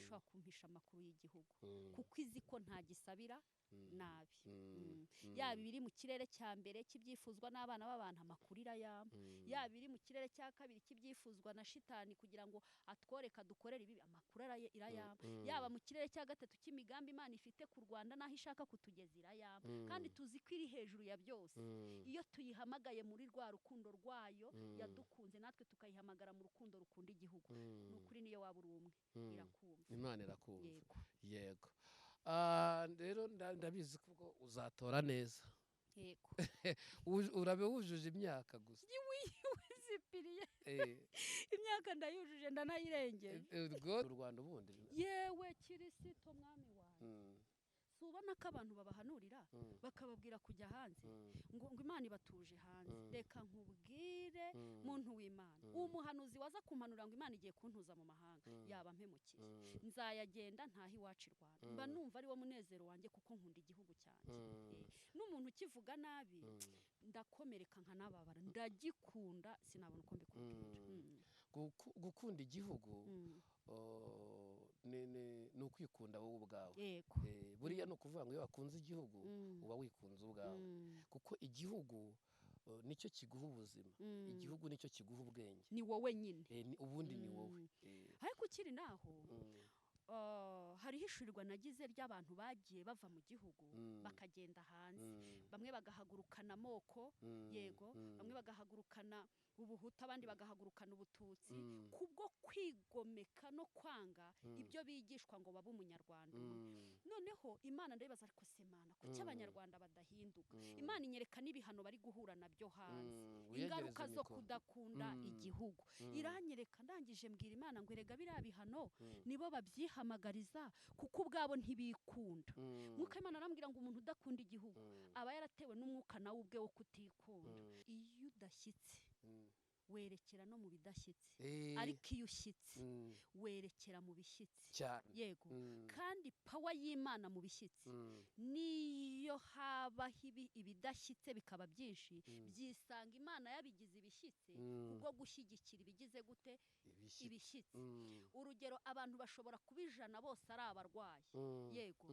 ishobora kumpisha amakuru y'igihugu kuko izi ko ntagisabira nabi yaba ibiri mu kirere cya mbere kibyifuzwa n'abana b'abantu amakuru irayama yaba ibiri mu kirere cya kabiri kibyifuzwa na shitani kugira ngo atworeka dukorera ibi amakuru irayama yaba mu kirere cya gatatu cy'imigambi Imana ifite ku Rwanda naho ishaka kutugeza irayama kandi tuzi ko iri hejuru ya byose iyo tuyihamagaye muri rwa rukundo rwayo yadukunze natwe tukayihamagara mu rukundo rukunda igihugu n'ukuri niyo waba uri umwe irakumva Imana irakumva yego rero ndabizi ko uzatora neza yego urabe wujuje imyaka gusa wizipiriye imyaka ndayujuje ndanayirengeye u Rwanda ubundi yewe Kirisito mwami wawe ubona ko abantu babahanurira bakababwira kujya hanze ngo Imana ibatuje hanze reka nkubwire muntu w'Imana umuhanuzi waza kumpanura ngo Imana igiye kuntuza mu mahanga yaba mpemukiye nzayagenda ntahi iwacu Rwanda mba numva ari wo munezero wanjye kuko nkunda igihugu cyanjye n'umuntu ukivuga nabi ndakomereka nkanababara ndagikunda sinabona uko mbikubwira gukunda igihugu ni ukwikunda wowe ubwawe buriya ni ukuvuga ngo iyo wakunze igihugu uba wikunze ubwawe kuko igihugu nicyo kiguha ubuzima igihugu nicyo kiguha ubwenge ni wowe nyine ubundi ni wowe ariko ukiri naho hariho ishurirwa nagize ry'abantu bagiye bava mu gihugu bakagenda hanze bamwe bagahagurukana amoko yego bamwe bagahagurukana ubuhutu abandi bagahagurukana ubututsi kubwo kwigomeka no kwanga ibyo bigishwa ngo babe umunyarwanda noneho Imana ndabibaza ariko se Mana kuki abanyarwanda badahinduka Imana inyereka n'ibihano bari guhura nabyo hanze ingaruka zo kudakunda igihugu iranyereka ndangije mbwira Imana ngo erega biriya bihano nibo babyihamagariza kuko ubwabo ntibikunda mwuka Imana arambwira ngo umuntu udakunda igihugu aba yaratewe n'umwuka nawe ubwe wo kutikunda iyo udashyitse werekera no mu bidashyitse ariko iyo ushyitse werekera mu bishyitse yego kandi power y'Imana mu bishyitse niyo habaho ibidashyitse bikaba byinshi byisanga Imana yabigize ibishyitse kubwo gushyigikira ibigize gute ibishyitse urugero abantu bashobora kuba 100 bose ari abarwayi yego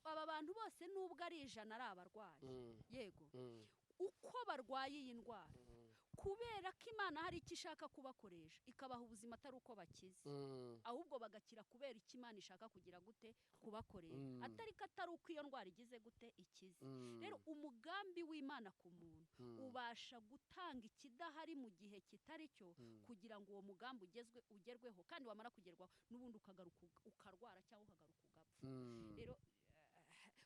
aba bantu bose nubwo ari 100 ari abarwayi yego uko barwaye iyi ndwara kubera ko Imana hari icyo ishaka kubakoresha ikabaha ubuzima atari uko bakize ahubwo bagakira kubera icyo Imana ishaka kugira gute kubakoresha atari uko iyo ndwara igize gute ikize rero umugambi w'Imana ku muntu ubasha gutanga ikidahari mu gihe kitari cyo kugira ngo uwo mugambi ugerweho kandi wamara kugerwaho n'ubundi ukagaruka ukarwara cyangwa ukagaruka ugapfa rero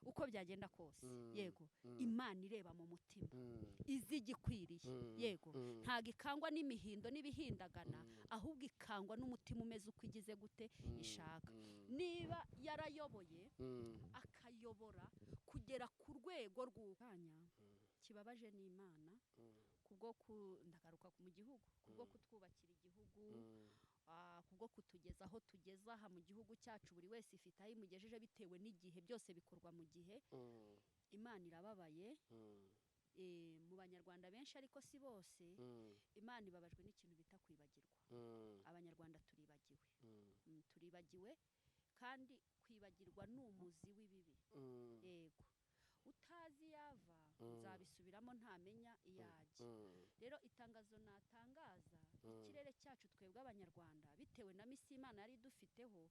uko byagenda kose yego Imana ireba mu mutima izigikwiriye yego ntago ikangwa n'imihindo n'ibihindagana ahubwo ikangwa n'umutima umeze uko igize gute ishaka niba yarayoboye akayobora kugera ku rwego rw'ukanya kibabaje n'Imana kubwo ndagaruka mu gihugu kubwo kutwubakira igihugu kubwo kutugeza aho tugeza aha mu gihugu cyacu buri wese ifite aho imugejeje bitewe n'igihe byose bikorwa mu gihe Imana irababaye mu banyarwanda benshi ariko si bose Imana ibabajwe n'ikintu bita kwibagirwa abanyarwanda turibagiwe kandi kwibagirwa ni umuzi w'ibibi yego utazi yava uzabisubiramo ntamenya iyajya rero itangazo natangaza ikirere cyacu twebwe abanyarwanda bitewe na misi Imana yari dufiteho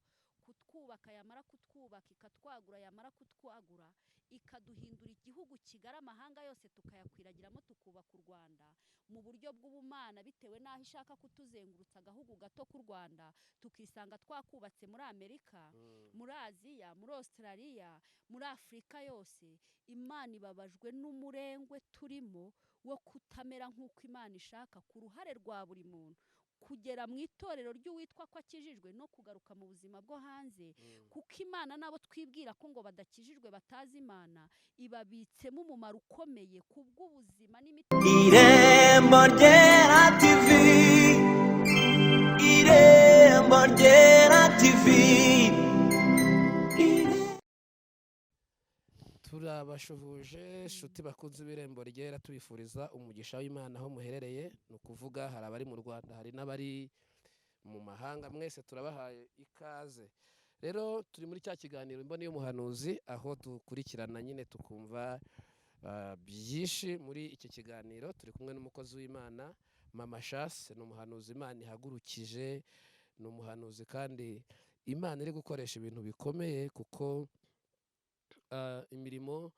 kutwubaka yamara kutwubaka ikatwagura yamara kutwagura ikaduhindura igihugu kigara amahanga yose tukayakwiragiramo tukubaka u Rwanda mu buryo bw'ubumana bitewe naho ishaka kutuzengurutsa agahugu gato k'u Rwanda tukisanga twakubatse muri Amerika muri Aziya muri Australia muri Afrika yose Imana ibabajwe n'umurengwe turimo wo kutamera nk'uko Imana ishaka ku ruhare rwa buri muntu kugera mu itorero ry'uwitwa ko akijijwe no kugaruka mu buzima bwo hanze kuko Imana nabo twibwira ko ngo badakijijwe batazi Imana ibabitsemo umumaro ukomeye kubw'ubuzima n'imitima Irembo Ryera TV Irembo Ryera TV turabashuhuje shuti bakunze ibirembo ryera tubifuriza umugisha w'Imana aho muherereye ni ukuvuga hari abari mu Rwanda hari n'abari mu mahanga mwese turabahaye ikaze rero turi muri cya kiganiro imboni y'umuhanuzi aho dukurikirana nyine tukumva byinshi muri iki kiganiro. Turi kumwe n'umukozi w'Imana Mama Chance, ni umuhanuzi Imana ihagurukije, ni umuhanuzi kandi Imana iri gukoresha ibintu bikomeye, kuko imirimo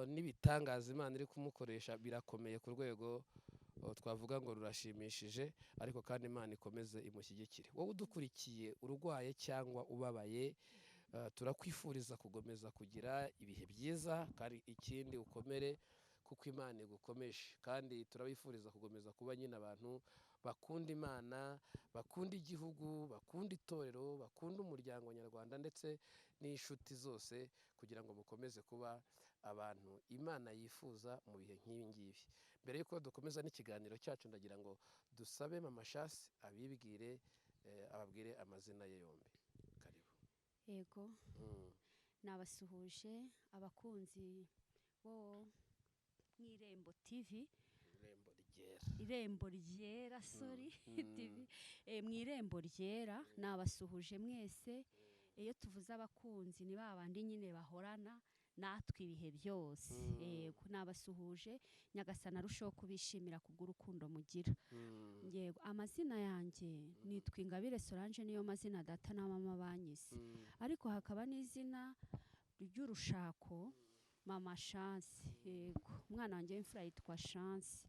n'ibitangaza Imana iri kumukoresha birakomeye ku rwego twavuga ngo rurashimishije, ariko kandi Imana ikomeze imushyigikire. Wowe udukurikiye urwaye cyangwa ubabaye, turakwifuriza kugomeza kugira ibihe byiza, kandi ikindi ukomere kuko Imana igukomeje, kandi turabifuriza kugomeza kuba nyine abantu bakunda Imana, bakunda igihugu, bakunda itorero, bakunda umuryango nyarwanda ndetse n'inshuti zose, kugira ngo mukomeze kuba abantu Imana yifuza mu bihe nk'ibi ngibi. Mbere y'uko dukomeza n'ikiganiro cyacu, ndagira ngo dusabe Mama Chance abibwire, ababwire amazina ye yombi. Karibu. Yego, nabasuhuje abakunzi bo mw'Irembo TV, Irembo ryera TV, mw'Irembo ryera nabasuhuje mwese. Iyo tuvuze abakunzi ni babandi nyine bahorana natwe ibihe byose. Yego, nabasuhuje, Nyagasani arushaho kubishimira kubw'urukundo mugira. Yego, amazina yanjye nitwa Ingabire Solange, niyo mazina data na mama banyise, ariko hakaba n'izina ry'urushako Mama Chance. Yego, umwana wanjye w'imfura yitwa Chance.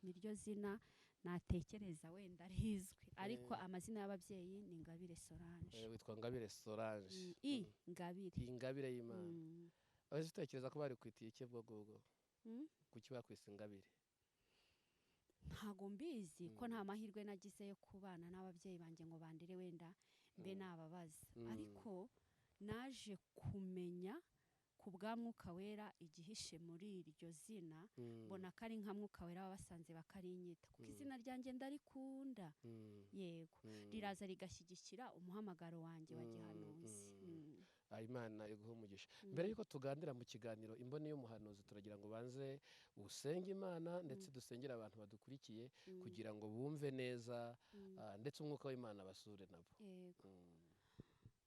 Niryo zina natekereza wenda rizwi, ariko amazina y'ababyeyi ni Ingabire Solange. Witwa Ingabire Solange. Ingabire y'Imana. Abaje utekereza ko bari kwitiye iki bwo kuki bakwise Ingabire? Ntago mbizi ko nta mahirwe nagize yo kubana n'ababyeyi banjye ngo bandire wenda mbe nababaza, ariko naje kumenya ku bwa Mwuka Wera igihishe muri iryo zina, mbona ko ari nka Mwuka Wera wabasanze bakarinyita, kuko izina ryanjye ndarikunda. Yego, riraza rigashyigikira umuhamagaro wanjye wa gihanuzi. Imana iguhe umugisha. Mbere y'uko tuganira mu kiganiro imboni y'umuhanuzi, turagira ngo banze usenge Imana ndetse dusengere abantu badukurikiye kugira ngo bumve neza, ndetse umwuka w'Imana basure nabo. Yego,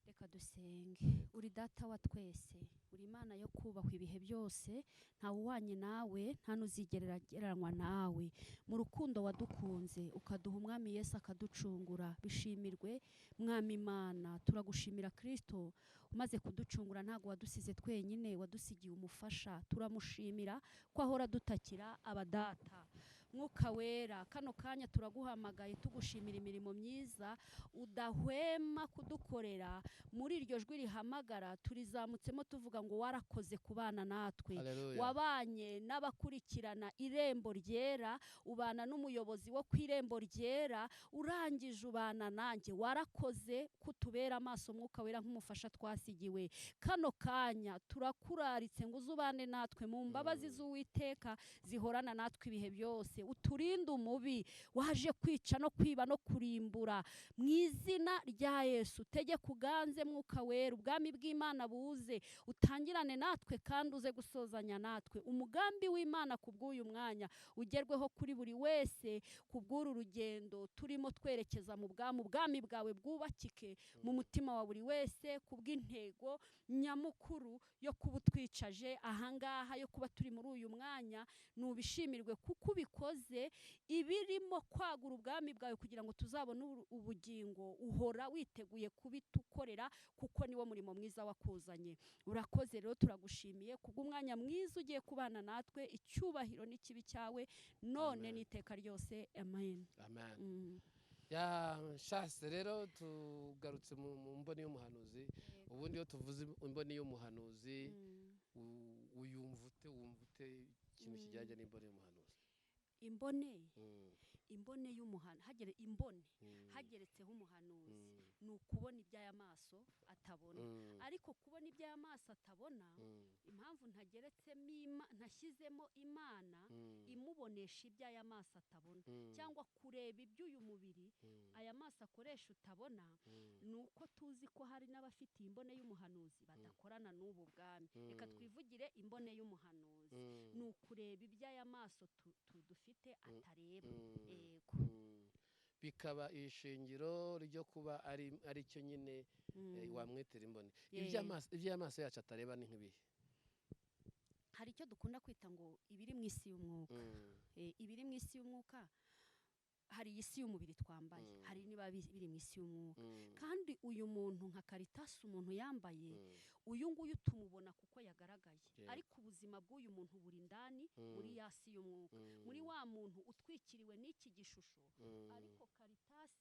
reka dusenge. Uri data wa twese, uri Imana yo kubahwa ibihe byose, nta uwanye nawe, nta n'uzigereranywa nawe. Mu rukundo wadukunze ukaduha Umwami Yesu akaducungura, bishimirwe Mwami Imana. Turagushimira Kristo umaze kuducungura, ntago wadusize twenyine, wadusigiye umufasha. Turamushimira ko ahora dutakira abadata. Mwuka Wera, kano kanya turaguhamagaye tugushimira imirimo myiza udahwema kudukorera. Muri iryo jwi rihamagara turizamutsemo tuvuga ngo warakoze kubana natwe. Wabanye n'abakurikirana Irembo Ryera, ubana n'umuyobozi wo ku Irembo Ryera, urangije ubana nanjye. Warakoze kutubera amaso Mwuka Wera nk'umufasha twasigiwe. Kano kanya turakuraritse ngo uzubane natwe mu mbabazi z'Uwiteka zihorana natwe ibihe byose. Uturinde umubi waje kwica no kwiba no kurimbura, mu izina rya Yesu. Tegeka uganze Mwuka Wera, ubwami bw'Imana buze, utangirane natwe kandi uze gusozanya natwe. Umugambi w'Imana kubw'uyu mwanya ugerweho kuri buri wese, kubw'uru rugendo turimo twerekeza mu bwami bwawe bwubakike mu mutima wa buri wese, kubw'intego nyamukuru yo kuba utwicaje ahangaha, yo kuba turi muri uyu mwanya. Nubishimirwe kuko ubikoze ibirimo kwagura ubwami bwawe kugira ngo tuzabone ubugingo. Uhora witeguye kubitukorera kuko niwo murimo mwiza wakuzanye. Urakoze rero, turagushimiye kubw'umwanya mwiza ugiye kubana natwe. Icyubahiro n'ikibi cyawe none n'iteka ryose. Amen. Ya Chance, rero tugarutse mu mboni y'umuhanuzi. Ubundi iyo tuvuze imboni y'umuhanuzi wumva ute ikintu kijyanye n'imboni y'umuhanuzi? Imbone y'umuhanuzi, hageretseho umuhanuzi, ni ukubona iby'aya maso atabona. Ariko kubona iby'aya maso atabona, impamvu ntashyizemo Imana imubonesha iby'aya maso atabona, cyangwa kureba iby'uyu mubiri aya maso akoresha utabona, ni uko tuzi ko hari n'abafite imbone y'umuhanuzi badakorana n'ubu bwami. Reka twivugire imbone y'umuhanuzi, ni ukureba iby'aya maso dufite atareba. bikaba ishingiro ryo kuba ari cyo nyine wamwitera imboni. Iby'amaso yacu atareba ni nk'ibihe? Hari icyo dukunda kwita ngo ibiri mu isi y'umwuka. Ibiri mu isi y'umwuka, hari isi y'umubiri twambaye, hari niba biri mu isi y'umwuka. Kandi uyu muntu nka Caritas umuntu yambaye, uyu nguyu tumubona kuko yagaragaye, ariko ubuzima bw'uyu muntu buri indani muri ya si y'umwuka, muri wa muntu utwikiriwe n'iki gishusho. Ariko Caritas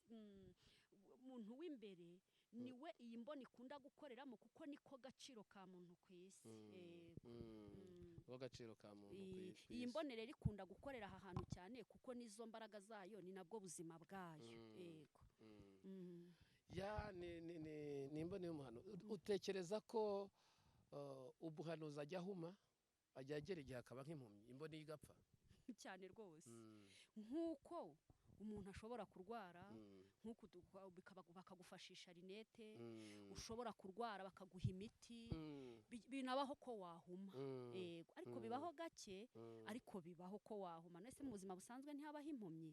umuntu w'imbere niwe iyi mboni ikunda gukoreramo, kuko niko gaciro ka muntu ku isi. Agaciro ka muntu ku isi. Iyi mboni rero ikunda gukorera aha hantu cyane, kuko nizo mbaraga zayo, ni nabwo buzima bwayo. Ni imboni y'umuhano. Utekereza ko ubuhanuzi ajya ahuma, ajya agera igihe akaba nk'impumyi, imboni igapfa? Cyane rwose. Nk'uko umuntu ashobora kurwara, nk'uko bakagufashisha rinete, ushobora kurwara bakaguha imiti, binabaho ko wahuma. Ariko bibaho gake, ariko bibaho ko wahuma. Nese mu buzima busanzwe ntihabaho impumyi.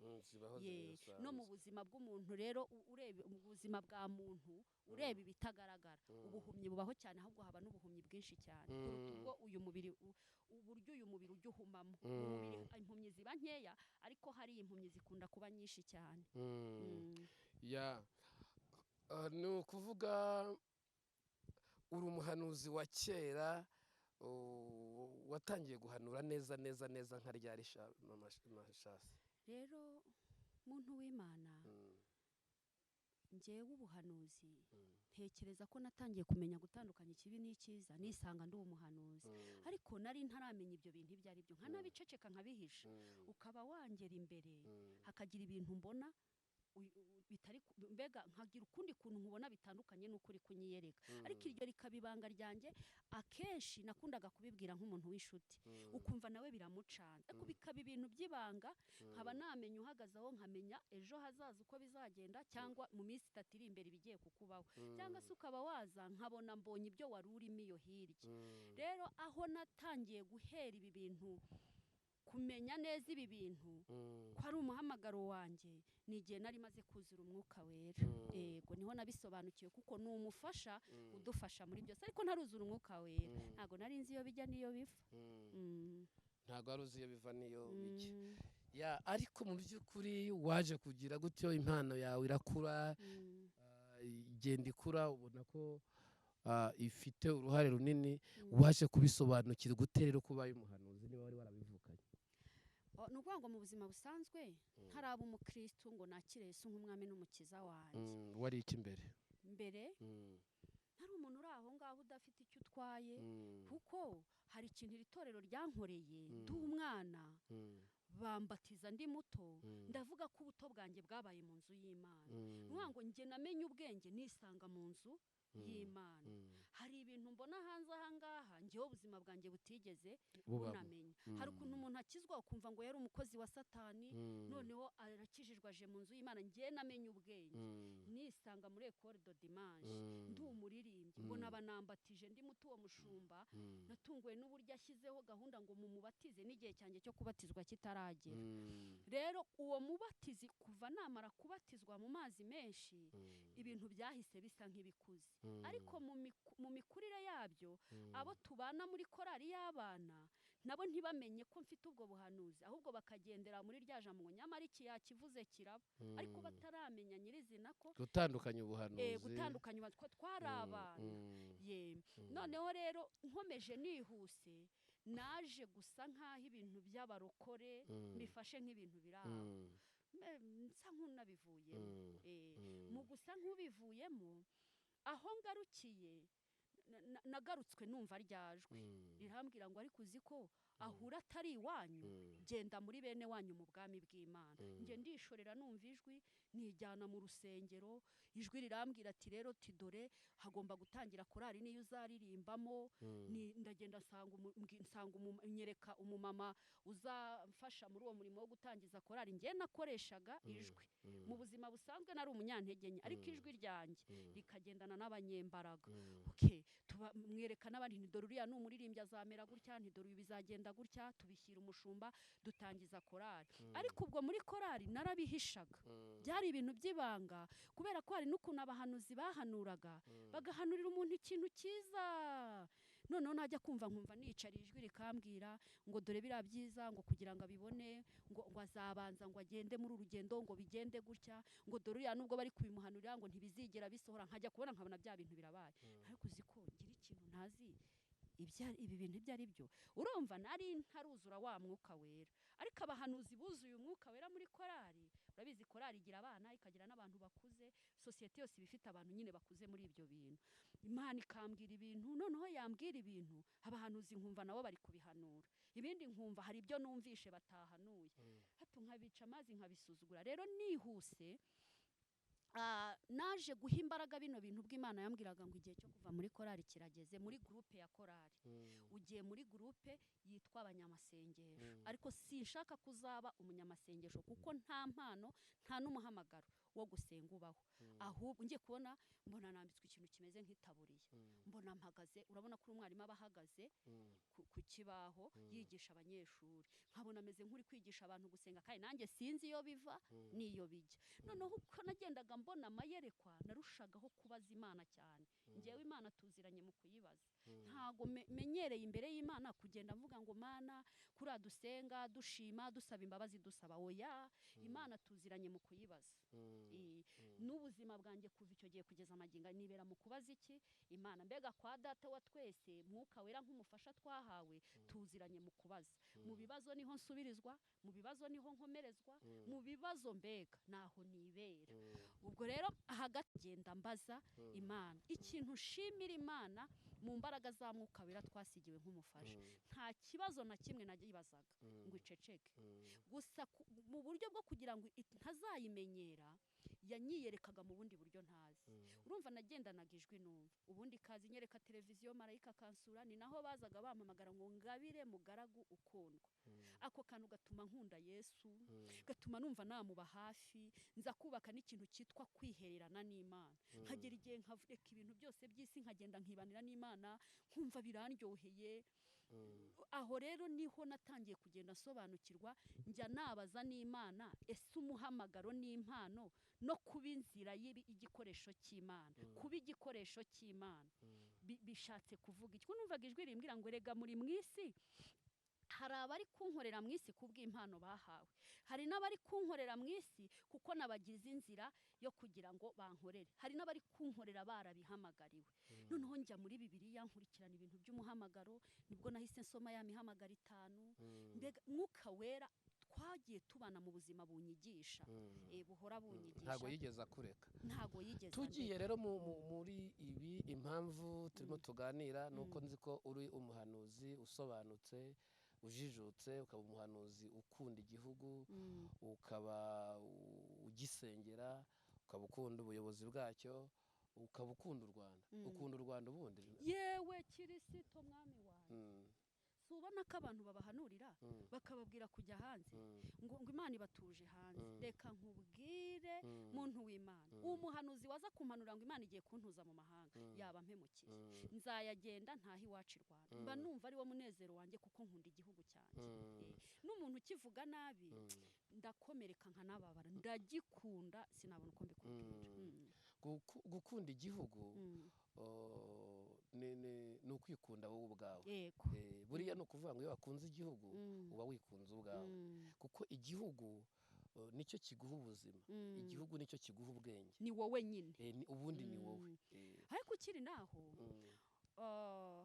No mu buzima bw'umuntu rero, ureba ubuzima bwa muntu, ureba ibitagaragara, ubuhumyi bubaho cyane, ahubwo haba n'ubuhumyi bwinshi cyane kuruta ubwo uburyo uyu mubiri ujya uhumamo. Impumyi ziba nkeya, ariko hari impumyi zikunda kuba nyinshi cyane. Ni ukuvuga uri umuhanuzi wa kera, watangiye guhanura neza neza neza nka ryari Shasi? Rero muntu w'Imana, njyewe ubuhanuzi ntekereza ko natangiye kumenya gutandukanya ikibi n'icyiza, nisanga ndi umuhanuzi. Ariko nari ntaramenya ibyo bintu ibyo ari byo, nkanabiceceka nkabihisha. Ukaba wangera imbere, hakagira ibintu mbona bitari, mbega nkagira ukundi kuntu nkubona bitandukanye n'ukuri kunyiyereka. Ariko iryo rikaba ibanga ryanjye. Akenshi nakundaga kubibwira nk'umuntu w'inshuti, ukumva nawe biramucanze, ariko bikaba ibintu by'ibanga. Nkaba namenya uhagaze aho, nkamenya ejo hazaza uko bizagenda, cyangwa mu minsi 3 iri imbere bigiye kukubaho. Cyangwa se ukaba waza nkabona mbonye ibyo wari urimo iyo hirya. Rero aho natangiye guhera ibi bintu, kumenya neza ibi bintu ko ari umuhamagaro wanjye, ni igihe nari maze kuzura umwuka wera. Yego, niho nabisobanukiwe, kuko ni umufasha udufasha muri byose. Ariko ntaruzura umwuka wera, ntago nari nzi iyo bijya n'iyo biva. Ntago ari uzi iyo biva n'iyo bijya. Ariko mu by'ukuri waje kugira gutyo, impano yawe irakura, igenda ikura, ubona ko ifite uruhare runini. Waje kubisobanukirwa gute rero kuba umuhanuzi, niba wari warabivukanye? Ni ukuvuga ngo mu buzima busanzwe ntaraba umukristo ngo nakire Yesu nk'umwami n'umukiza wanjye. Wari iki mbere? Ntari umuntu uri aho ngaho udafite icyo utwaye, kuko hari ikintu iri torero ryankoreye ndi umwana, bambatiza ndi muto. Ndavuga ko ubuto bwanjye bwabaye mu nzu y'Imana. Ni ukuvuga ngo njye namenye ubwenge nisanga mu nzu y'Imana. Hari ibintu mbona hanze aha ngaha, njyewe ubuzima bwanjye butigeze bunamenya. Hari ukuntu umuntu akizwa ukumva ngo yari umukozi wa Satani, noneho arakijijwe aje mu nzu y'Imana. Njye namenye ubwenge nisanga muri Ecole de Dimanche, ndi umuririmbyi, mbona banambatije ndi muto. Uwo mushumba natunguwe n'uburyo ashyizeho gahunda ngo mumubatize n'igihe cyanjye cyo kubatizwa kitaragera. Rero uwo mubatizi, kuva namara kubatizwa mu mazi menshi, ibintu byahise bisa nk'ibikuze. Ariko mu mikurire yabyo, abo tubana muri korali y'abana nabo ntibamenye ko mfite ubwo buhanuzi, ahubwo bakagendera muri rya jambo ngo nyamara iki yakivuze kiraba. Ariko bataramenya nyirizina ko gutandukanya ubuhanuzi, gutandukanya ko twari abana. Noneho rero nkomeje nihuse, naje gusa nk'aho ibintu by'abarokore mbifashe nk'ibintu biri aho, nsa nk'unabivuyemo. Mu gusa nk'ubivuyemo, aho ngarukiye nagarutswe numva ryajwe rirambwira ngo ariko uzi ko ahura atari iwanyu, genda muri bene wanyu mu bwami bw'Imana. Nge ndishorera numva ijwi, nijyana mu rusengero. Ijwi rirambwira ati rero dore hagomba gutangira korali niyo uzaririmbamo. Ndagenda nyereka umumama uzamfasha muri uwo murimo wo gutangiza korali. Nge nakoreshaga ijwi mu buzima busanzwe, nari umunyantege nke, ariko ijwi ryanjye rikagendana n'abanyembaraga. mwereka n'abandi ntidore uriya n'umuririmbyi azamera gutya, ntidore uyu bizagenda gutya, tubishyira umushumba dutangiza korari. Ariko ubwo muri korari narabihishaga, byari ibintu by'ibanga, kubera ko hari n'ukuntu abahanuzi bahanuraga bagahanurira umuntu ikintu cyiza, noneho najya kumva nkumva nicara ijwi rikambwira ngo dore biriya byiza, ngo kugira ngo abibone ngo azabanza ngo agende muri urugendo ngo bigende gutya, ngo dore uriya nubwo bari kubimuhanurira ngo ntibizigera bisohora, nkajya kubona nkabona bya bintu birabaye. Ariko uzi ko ngira ikintu ntazi ibi bintu ibyo ari byo, urumva nari ntaruzura wa mwuka wera. Ariko abahanuzi buzuye umwuka wera muri korari, urabizi korari igira abana ikagira n'abantu bakuze, sosiyete yose iba ifite abantu nyine bakuze muri ibyo bintu. Imana ikambwira ibintu, noneho yambwira ibintu abahanuzi nkumva nabo bari kubihanura, ibindi nkumva hari ibyo numvishe batahanuye, hato nkabica amazi nkabisuzugura. Rero nihuse naje guha imbaraga bino bintu bw'Imana yambwiraga ngo igihe cyo kuva muri korari kirageze, muri groupe ya korari. Ugiye muri groupe yitwa abanyamasengesho, ariko sinshaka kuzaba umunyamasengesho kuko nta mpano nta n'umuhamagaro wo gusenga ubaho. Ahubwo ngiye kubona mbona nambitswe ikintu kimeze nk'itaburiya, mbona mpagaze, urabona ko umwarimu aba ahagaze ku kibaho yigisha abanyeshuri, nkabona ameze nk'uri kwigisha abantu gusenga, kandi nanjye sinzi iyo biva n'iyo bijya. Noneho uko nagendaga mbona amayerekwa narushagaho kubaza Imana cyane. Ngewe Imana tuziranye mu kuyibaza, ntago menyereye imbere y'Imana kugenda mvuga ngo Mana kuri dusenga dushima dusaba imbabazi dusaba, oya, Imana tuziranye mu kuyibaza. N'ubuzima bwanjye kuva icyo gihe kugeza amagingo nibera mu kubaza iki Imana, mbega kwa data wa twese mwuka wera nk'umufasha twahawe, tuziranye mu kubaza. Mu bibazo niho nsubirizwa, mu bibazo niho nkomerezwa, mu bibazo mbega naho nibera. Ubwo rero hagati genda mbaza Imana ikintu nshimira Imana mu mbaraga za mwuka wera twasigiwe nk'umufasha. Nta kibazo na kimwe nagibazaga ngo iceceke, gusa mu buryo bwo kugira ngo ntazayimenyera yanyiyerekaga mu bundi buryo ntazi. Urumva nagendanaga ijwi numva, ubundi kazi nyereka televiziyo marayika kansura, ni naho bazaga bampamagara ngo ngabire mugaragu ukundwa. Ako kantu gatuma nkunda Yesu, gatuma numva namuba hafi, nza kubaka n'ikintu cyitwa kwihererana n'Imana. Nkagera igihe nkavureka ibintu byose by'isi nkagenda nkibanira n'Imana, nkumva birandyoheye. Aho rero niho natangiye kugenda nsobanukirwa, njya nabaza n'Imana ese umuhamagaro n'impano no kuba inzira y'igikoresho cy'Imana, kuba igikoresho cy'Imana bishatse kuvuga iki? Numvaga ijwi rimbwira ngo rega muri mwisi hari abari kunkorera mu isi kubw'impano bahawe, hari n'abari kunkorera mu isi kuko nabagize inzira yo kugira ngo bankorere, hari n'abari kunkorera barabihamagariwe. Noneho njya muri Bibiliya nkurikirana ibintu by'umuhamagaro, nibwo nahise nsoma ya mihamagaro 5. Mbega mwuka wera twagiye tubana mu buzima bunyigisha, buhora bunyigisha, ntago yigeze akureka, ntago yigeze. Tugiye rero muri ibi impamvu turimo tuganira nuko nzi ko uri umuhanuzi usobanutse, ujijutse, ukaba umuhanuzi ukunda igihugu, ukaba ugisengera, ukaba ukunda ubuyobozi bwacyo, ukaba ukunda u Rwanda. Ukunda u Rwanda ubundi? Yewe Kirisito mwami wawe, subona ko abantu babahanurira bakababwira kujya hanze ngo Imana ibatuje hanze. Reka nkubwire muntu w'Imana, umuhanuzi waza kumpanura ngo Imana igiye kuntuza mu mahanga yaba mpemukiye. Nzayagenda ntaho iwacu Rwanda, mba numva ari wo munezero wanjye kuko nkunda igihugu cyanjye. N'umuntu ukivuga nabi ndakomereka nkanababara, ndagikunda sinabona uko mbikubwira. Gukunda igihugu ni ukwikunda wowe ubwawe. Buriya ni ukuvuga ngo iyo wakunze igihugu uba wikunze ubwawe, kuko igihugu nicyo kiguha ubuzima, igihugu nicyo kiguha ubwenge, ni wowe nyine, ubundi ni wowe. ariko ukiri naho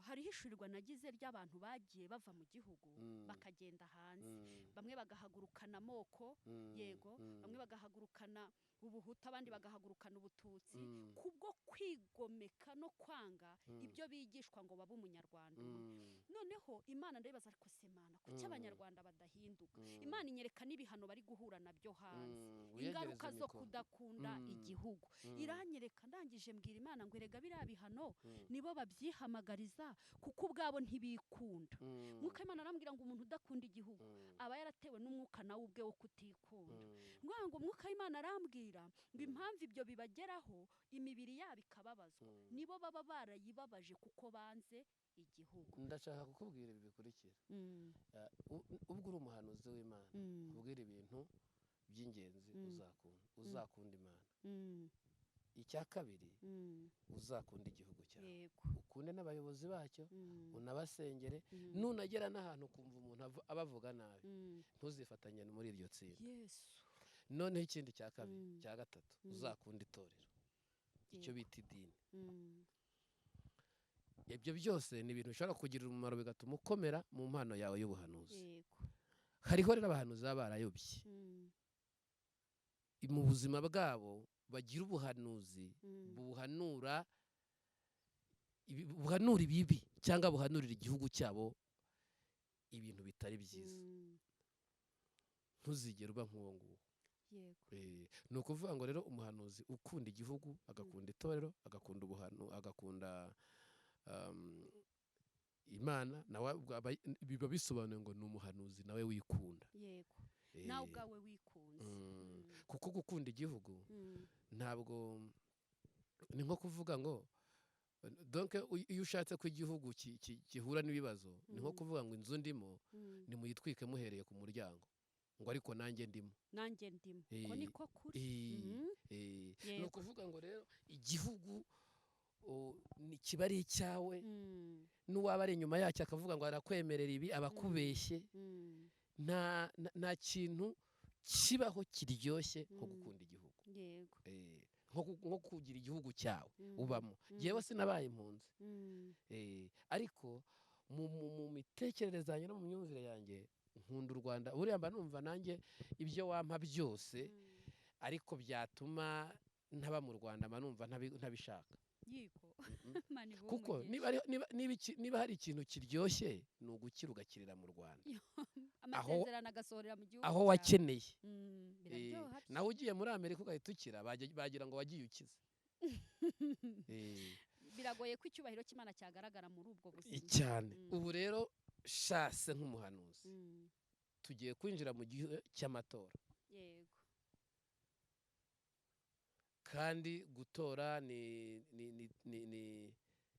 hari hishurirwa nagize ry'abantu bagiye bava mu gihugu bakagenda hanze, bamwe bagahagurukana amoko, yego, bamwe bagahagurukana ubuhutu, abandi bagahagurukana ubututsi, kubwo kwigomeka no kwanga ibyo bigishwa ngo babe umunyarwanda. Noneho Imana ndabibaza, ariko se Mana kuki abanyarwanda badahinduka? Imana inyereka n'ibihano bari guhura nabyo hanze, ingaruka zo kudakunda igihugu. Iranyereka, ndangije mbwira Imana ngo erega biriya bihano nibo babyiha kubibahamagariza kuko ubwabo ntibikunda. Mwuka Imana arambwira ngo umuntu udakunda igihugu aba yaratewe n'umwuka nawe ubwe wo kutikunda. Ngo Mwuka Imana arambwira ngo impamvu ibyo bibageraho imibiri yabo ikababazwa nibo baba barayibabaje kuko banze igihugu. Ndashaka kukubwira ibi bikurikira. Ubwo uri umuhanuzi w'Imana ubwira ibintu by'ingenzi uzakunda Imana. Icya kabiri uzakunda igihugu cyawe, ukunde n'abayobozi bacyo, unabasengere, nunagera n'ahantu ukumva umuntu abavuga nabi ntuzifatanye muri iryo tsinda. Noneho ikindi cya kabiri cya gatatu uzakunda itorero, icyo bita idini. Ibyo byose ni ibintu bishobora kugirira umumaro bigatuma ukomera mu mpano yawe y'ubuhanuzi. Hariho rero abahanuzi baba barayobye mu buzima bwabo, bagira ubuhanuzi buhanura ibibi cyangwa buhanurira igihugu cyabo ibintu bitari byiza. Ntuzigere uba nk'uwo nguwo. Ni ukuvuga ngo rero umuhanuzi ukunda igihugu, agakunda itorero, agakunda Imana, nawe biba bisobanuye ngo ni umuhanuzi nawe wikunda. Nawe ubwawe wikunze. Kuko gukunda igihugu ntabwo ni nko kuvuga ngo donc iyo ushatse ko igihugu gihura n'ibibazo ni nko kuvuga ngo inzu ndimo nimuyitwike muhereye ku muryango, ngo ariko nanjye ndimo. Ko niko kuri. Ni ukuvuga ngo rero igihugu kiba ari icyawe, n'uwaba ari inyuma yacyo akavuga ngo arakwemerera ibi abakubeshye. Nta kintu kibaho kiryoshye nko gukunda igihugu, nko kugira igihugu cyawe ubamo. Yewe sinabaye impunzi, ariko mu mitekerereze yanjye no mu myumvire yanjye nkunda u Rwanda. Buriya mba numva nanjye ibyo wampa byose ariko byatuma ntaba mu Rwanda mba numva ntabishaka. Kuko niba hari ikintu kiryoshye ni ugukira ugakirira mu Rwanda, aho wakeneye. Nawe ugiye muri Amerika ugahita ukira, bagira ngo wagiye ukize. Biragoye ko icyubahiro cy'Imana cyagaragara muri ubwo buzima cyane. Ubu rero shase nk'umuhanuzi tugiye kwinjira mu gihe cy'amatora. Kandi gutora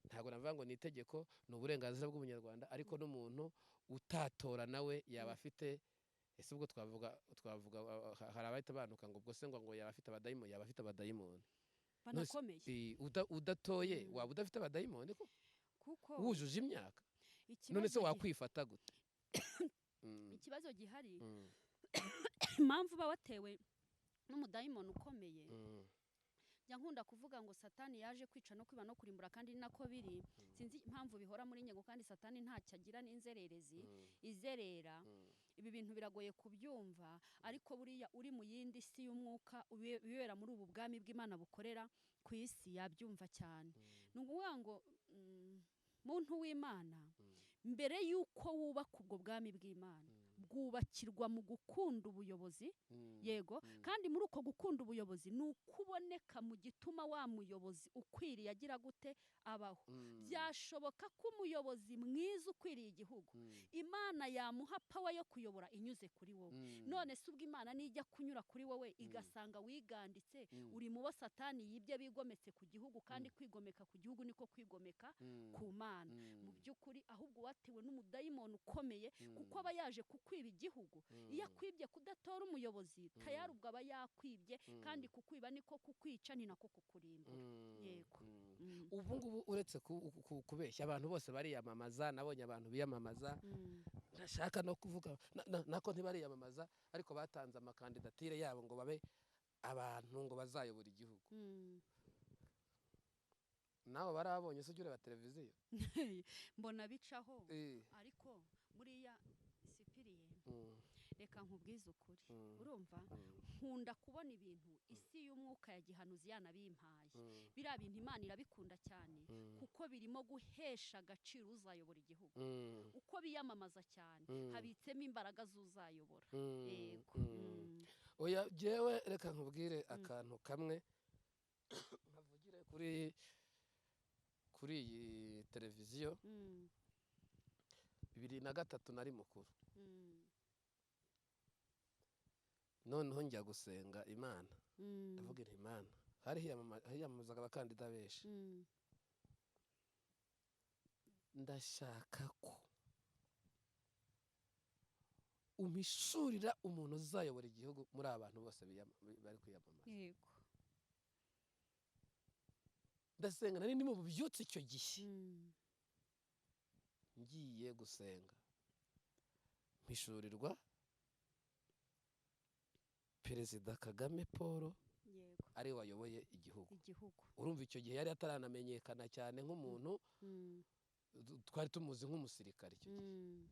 ntabwo navuga ngo ni itegeko, ni uburenganzira bw'umunyarwanda, ariko n'umuntu utatora nawe yaba afite, ese ubwo twavuga hari abahita banuka ngo ubwo se ngo yaba afite abadayimoni, yaba afite abadayimoni banakomeye. Udatoye waba udafite abadayimoni kuko wujuje imyaka, none se wakwifata gute? Ikibazo gihari impamvu uba watewe n'umudayimoni ukomeye. Nkunda kuvuga ngo Satani yaje kwica no kwiba no kurimbura, kandi ni nako biri. Sinzi impamvu bihora muri nyengo, kandi Satani ntacyo agira n'inzererezi izerera. Ibi bintu biragoye kubyumva, ariko buriya uri mu yindi si y'umwuka ubibera muri ubu bwami bw'Imana bukorera ku isi yabyumva cyane. Ni ukuvuga ngo muntu w'Imana mbere y'uko wubaka ubwo bwami bw'Imana bwubakirwa mu gukunda ubuyobozi. Kandi muri uko gukunda ubuyobozi ni ukuboneka mu gituma wa muyobozi ukwiriye agira gute abaho. Byashoboka ko umuyobozi mwiza ukwiriye igihugu Imana yamuha pawa yo kuyobora inyuze kuri wowe. None se ubwo Imana nijya kunyura kuri wowe igasanga wiganditse uri mu bo Satani yibye bigometse ku gihugu, kandi kwigomeka ku gihugu niko kwigomeka ku Mana mu by'ukuri, ahubwo watewe n'umudayimoni ukomeye, kuko aba yaje kukwiba igihugu. Iyo akwibye kudatora umuyobozi tayari ubwo aba yakwibye, kandi kukwiba niko kukwica, ni nako kukurimbura. Ubu ngubu uretse kubeshya abantu bose bariyamamaza, nabonye abantu biyamamaza, ntashaka no kuvuga nako ntibariyamamaza, ariko batanze amakandidatire yabo ngo babe abantu ngo bazayobora igihugu. Nawe barabonye se ureba televiziyo? Mbona bicaho, ariko buriya Sipiriye reka nkubwize ukuri. Urumva nkunda kubona ibintu isi y'umwuka ya gihanuzi yanabimpaye. Biriya bintu Imana irabikunda cyane, kuko birimo guhesha agaciro uzayobora igihugu. Uko biyamamaza cyane habitsemo imbaraga z'uzayobora. Oya jewe reka nkubwire akantu kamwe nkavugire kuri iyi televiziyo 2003 nari mukuru noneho njya gusenga Imana ndavuga nti Imana hari hiyamamazaga abakandida benshi ndashaka ko umishurira umuntu uzayobora igihugu muri abantu bose bari kwiyamamaza yego ndasenga nari ndi mu bubyutse icyo gihe ngiye gusenga mpishurirwa Perezida Kagame Paul yego ari wayoboye igihugu igihugu urumva icyo gihe yari ataranamenyekana cyane nk'umuntu twari tumuzi nk'umusirikare icyo gihe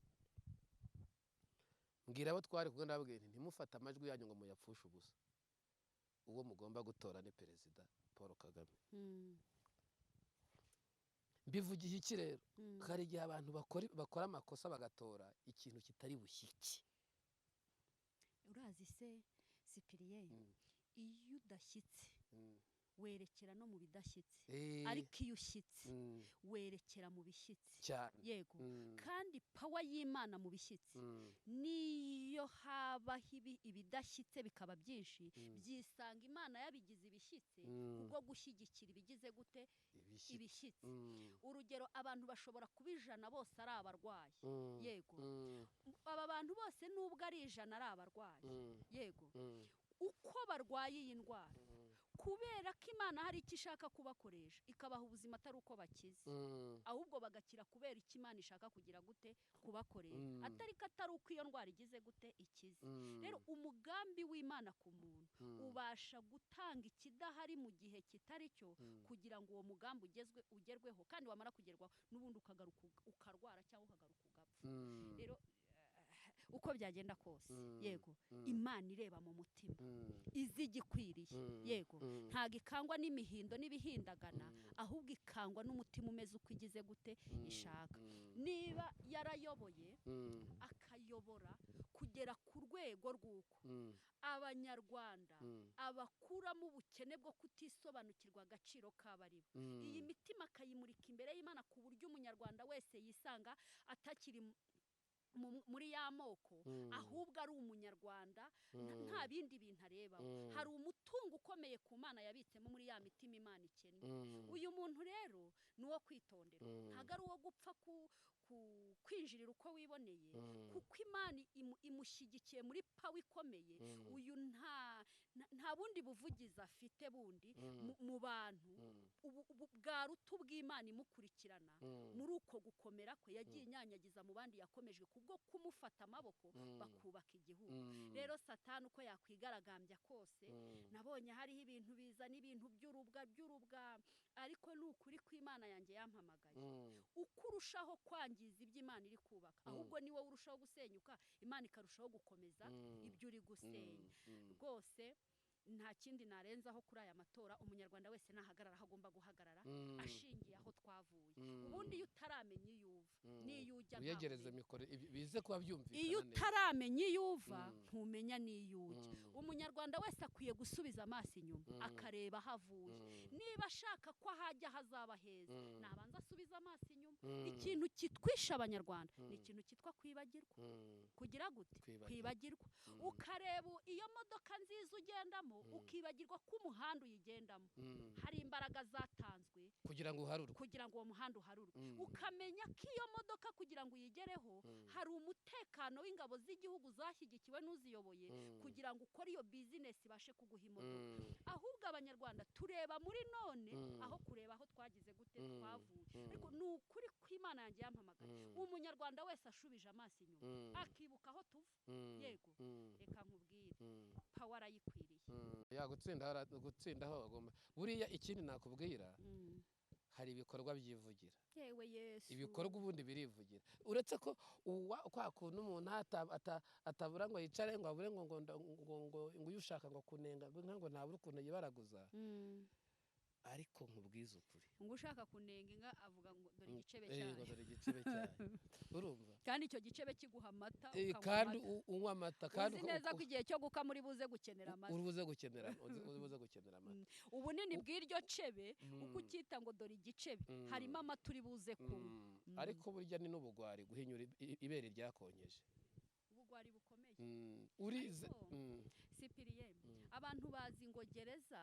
mbwira abo twari kumwe ndababwira nti ntimufate amajwi yanyu ngo muyapfushe ubusa uwo mugomba gutora ni Perezida Paul Kagame mbivugiye iki rero hari igihe abantu bakora amakosa bagatora ikintu kitari bushyike urazi se Cyprien iyo udashyitse werekera no mu bidashyitse ariko iyo ushyitse werekera mu bishyitse yego kandi power y'Imana mu bishyitse niyo habaho ibidashyitse bikaba byinshi byisanga Imana yabigize ibishyitse kubwo gushyigikira ibigize gute ibishyitse urugero abantu bashobora kuba 100 bose ari abarwayi yego aba bantu bose nubwo ari 100 ari abarwayi yego uko barwaye iyi ndwara kubera ko Imana hari icyo ishaka kubakoresha ikabaha ubuzima atari uko bakize ahubwo bagakira kubera icyo Imana ishaka kugira gute kubakoresha atari uko iyo ndwara igize gute ikize rero umugambi w'Imana ku muntu ubasha gutanga ikidahari mu gihe kitari cyo kugira ngo uwo mugambi ugerweho kandi wamara kugerwaho n'ubundi ukagaruka ukarwara cyangwa ukagaruka ugapfa rero uko byagenda kose yego Imana ireba mu mutima izi gikwiriye yego ntago ikangwa n'imihindo n'ibihindagana ahubwo ikangwa n'umutima umeze uko igize gute ishaka niba yarayoboye akayobora kugera ku rwego rw'uko abanyarwanda abakuramo ubukene bwo kutisobanukirwa agaciro k'abaribo iyi mitima akayimurika imbere y'Imana ku buryo umunyarwanda wese yisanga atakiri muri ya moko ahubwo ari umunyarwanda nta bindi bintu areba hari umutungo ukomeye ku Mana yabitsemo muri ya mitima Imana ikennye uyu muntu rero nuwo kwitondera ntago ari uwo gupfa kwinjirira uko wiboneye kuko Imana imushyigikiye muri pawa ikomeye uyu nta bundi buvugizi afite bundi mu bantu bwaruta ubw'Imana imukurikirana muri uko gukomera kwe yagiye inyanyagiza mu bandi yakomeje kubwo kumufata amaboko bakubaka igihugu rero Satani uko yakwigaragambya kose nabonye hariho ibintu biza n'ibintu by'urubwa ariko ni ukuri kw'Imana yanjye yampamagaye uko urushaho kwangiza iby'Imana iri kubaka ahubwo ni wowe urushaho gusenyuka Imana ikarushaho gukomeza ibyo uri gusenya rwose nta kindi narenzaho kuri aya matora umunyarwanda wese nahagarara aho agomba guhagarara ashingiye aho twavuye ubundi iyo utaramenya iyo uva n'iyo ujya uyegereze mikoro bize kuba byumvikana iyo utaramenya iyo uva ntumenya n'iyo ujya umunyarwanda wese akwiye gusubiza amaso inyuma akareba aho avuye niba ashaka ko ahajya hazaba heza nabanza asubiza amaso inyuma ikintu kitwisha abanyarwanda ni ikintu cyitwa kwibagirwa kugira gute kwibagirwa ukareba iyo modoka nziza ugendamo ukibagirwa ko umuhanda uyigendamo hari imbaraga zatanzwe kugira ngo uharurwe kugira ngo uwo muhanda uharurwe ukamenya ko iyo modoka kugira ngo uyigereho hari umutekano w'ingabo z'igihugu zashyigikiwe n'uziyoboye kugira ngo ukore iyo bizinesi ibashe kuguha imodoka ahubwo abanyarwanda tureba muri none aho kureba aho twagize gute twavuye ariko ni ukuri kw'Imana yanjye yampamagaye umunyarwanda wese ashubije amaso inyuma akibuka aho tuva yego reka nkubwire pawa arayikwiriye gutsinda aho bagomba buriya ikindi nakubwira hari ibikorwa byivugira yewe Yesu ibikorwa ubundi birivugira uretse ko kwa kuntu umuntu atabura ngo yicare ngo abure ngo uyu ushaka ngo kunenga ngo ntabura ukuntu yibaraguza ariko nkubwiza ukuri ngo ushaka kunenga inka avuga ngo dore igicebe ngo cyayo dore igicebe cyayo urumva kandi icyo gicebe kiguha amata kandi unywa amata kandi uzi neza ko igihe cyo gukama uri buze gukenera amata uri buze gukenera amata ubunini bw'iryo cebe uko ukita ngo dore igicebe harimo amata uri buze kunywa ariko burya ni n'ubugwari guhinyura ibere ryakonyeje ubugwari bukomeye urize Sipiriye abantu bazi ngo gereza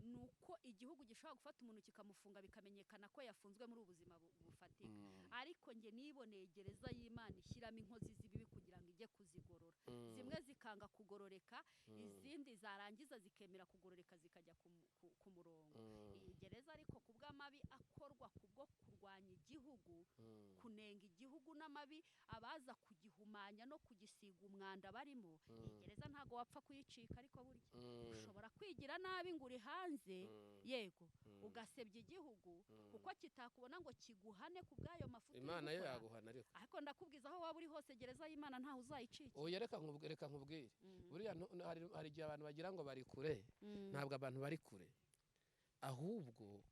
nuko igihugu gishobora gufata umuntu kikamufunga bikamenyekana ko yafunzwe muri ubuzima bufatika ariko nge niboneye gereza y'Imana ishyiramo inkozi z'ibibi kugira ngo ijye kuzigorora zimwe zikanga kugororeka izindi zarangiza zikemera kugororeka zikajya ku murongo iyi gereza ariko kubw'amabi akorwa kubwo kurwanya igihugu kunenga igihugu n'amabi abaza kugihumanya no kugisiga umwanda barimo iyi gereza ntago wapfa kuyicika ariko burya ushobora kwigira nabi ngo uri hanze yego ugasebya igihugu kuko kitakubona ngo kiguhane ku bw'ayo mafuti Imana yo yaguhana ariko ndakubwiza aho waba uri hose gereza y'Imana ntaho uzayicika oya reka nkubwire buriya hari igihe abantu bagira ngo bari kure ntabwo abantu bari kure ahubwo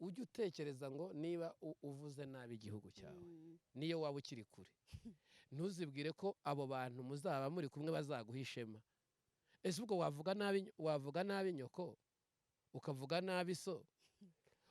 ujye utekereza ngo niba uvuze nabi igihugu cyawe niyo waba ukiri kure ntuzibwire ko abo bantu muzaba muri kumwe bazaguha ishema ese ubwo wavuga nabi nyoko ukavuga nabi so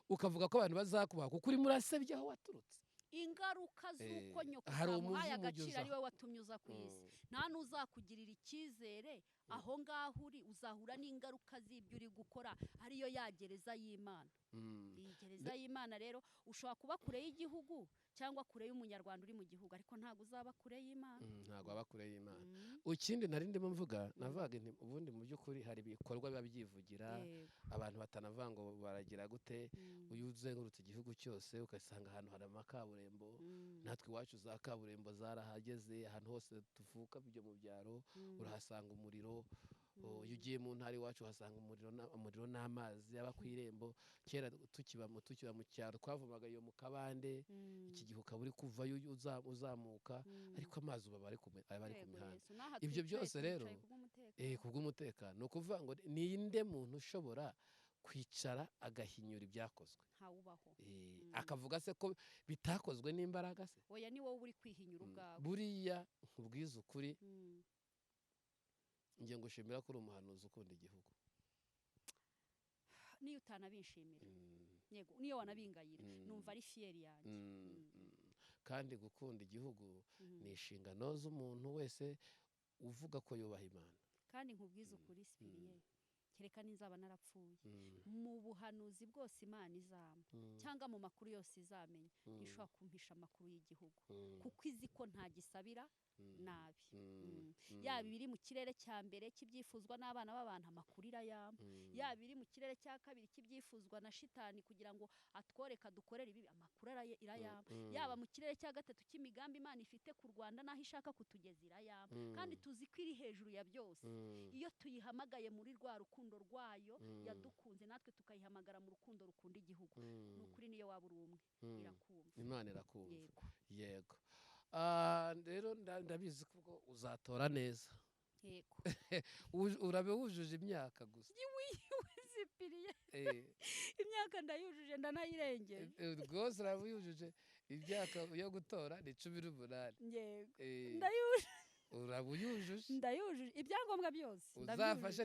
ukavuga ko abantu bazakubaha kuko urimo urasebya aho waturutse ingaruka z'uko nyoko zamuhaye agaciro ari we watumye uza ku isi nta n'uzakugirira icyizere aho ngaho uri uzahura n'ingaruka z'ibyo uri gukora ariyo ya gereza y'Imana iyi gereza y'Imana rero ushobora kuba kure y'igihugu cyangwa kure y'umunyarwanda uri mu gihugu ariko ntabwo uzaba kure y'Imana ntabwo aba kure y'Imana ikindi nari ndimo mvuga navuga nti ubundi mu by'ukuri hari ibikorwa biba byivugira abantu batanavuga ngo baragira gute uyu uzengurutse igihugu cyose ugasanga ahantu hari amakaburimbo natwe iwacu za kaburimbo zarahageze ahantu hose tuvuka byo mu byaro urahasanga umuriro iyo ugiye mu ntara iwacu uhasanga umuriro n'amazi aba ku irembo kera tukiba mu cyaro twavumaga iyo mu kabande iki gihe ukaba uri kuvayo uzamuka ariko amazi uba ari ku mihanda ibyo byose rero kubw'umutekano ni ukuvuga ngo ninde muntu ushobora kwicara agahinyura ibyakozwe akavuga se ko bitakozwe n'imbaraga se oya ni wowe uri kwihinyura ubwawe buriya nkubwiza ukuri ngiye ngushimira ko uri umuhanuzi ukunda igihugu niyo utanabishimira yego niyo wanabingayira numva ari fiyeri yanjye kandi gukunda igihugu ni inshingano z'umuntu wese uvuga ko yubaha Imana kandi nkubwiza ukuri Sipiriye kereka n'inzaba narapfuye mu buhanuzi bwose Imana izampa cyangwa mu makuru yose izamenya ishobora kumpisha amakuru y'igihugu kuko izi ko ntagisabira nabi yaba ibiri mu kirere cya mbere kibyifuzwa n'abana b'abantu amakuru irayampa yaba ibiri mu kirere cya kabiri kibyifuzwa na shitani kugira ngo atworeka dukorere ibi amakuru irayampa yaba mu kirere cya gatatu cy'imigambi Imana ifite ku Rwanda n'aho ishaka kutugeza irayampa kandi tuzi ko iri hejuru ya byose iyo tuyihamagaye muri rwa rukundo rwayo yadukunze natwe tukayihamagara mu rukundo rukunda igihugu ni ukuri niyo waba uri umwe irakumva Imana irakumva yego rero ndabizi ko uzatora neza yego urabe wujuje imyaka gusa Sipiriye imyaka ndayujuje ndanayirengeye rwose uraba wujuje imyaka yo gutora ni 18 yego ndayujuje uraba uyujuje ndayujuje ibyangombwa byose uzafashe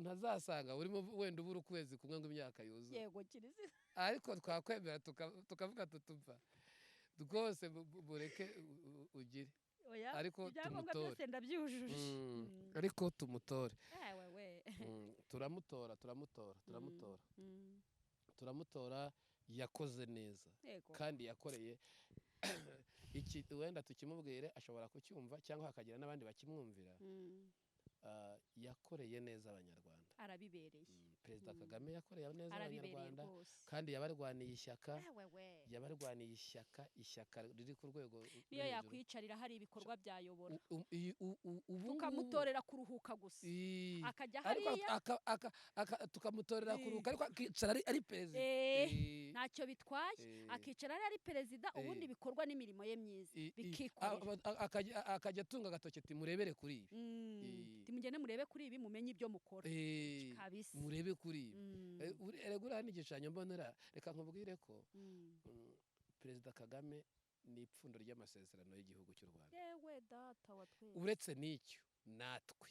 ntazasanga urimo wenda ubura ukwezi kumwe ngo imyaka yuzuye yego kirizi ariko twakwemera tukavuga tutumva rwose bureke ugire ariko ibyangombwa byose ndabyujuje ariko tumutore we turamutora yakoze neza kandi yakoreye wenda tukimubwire ashobora kucyumva cyangwa hakagira n'abandi bakimwumvira yakoreye neza abanyarwanda arabibereye Perezida Kagame yakoreye neza abanyarwanda kandi yabarwaniye ishyaka riri ku rwego niyo yakwicarira hari ibikorwa byayobora tukamutorera kuruhuka gusa akajya hariya tukamutorera kuruhuka ariko akicara ari perezida ntacyo bitwaye akicara ari perezida ubundi bikorwa n'imirimo ye myiza bikikorera akajya atunga agatoki ati murebere kuri ibi mugende murebe kuri ibi mumenye ibyo mukora murebe kuri erega uriya n'igishushanyo mbonera reka nkubwire ko Perezida Kagame ni ipfundo ry'amasezerano y'igihugu cy'u Rwanda. yewe data wa twese Uretse n'icyo natwe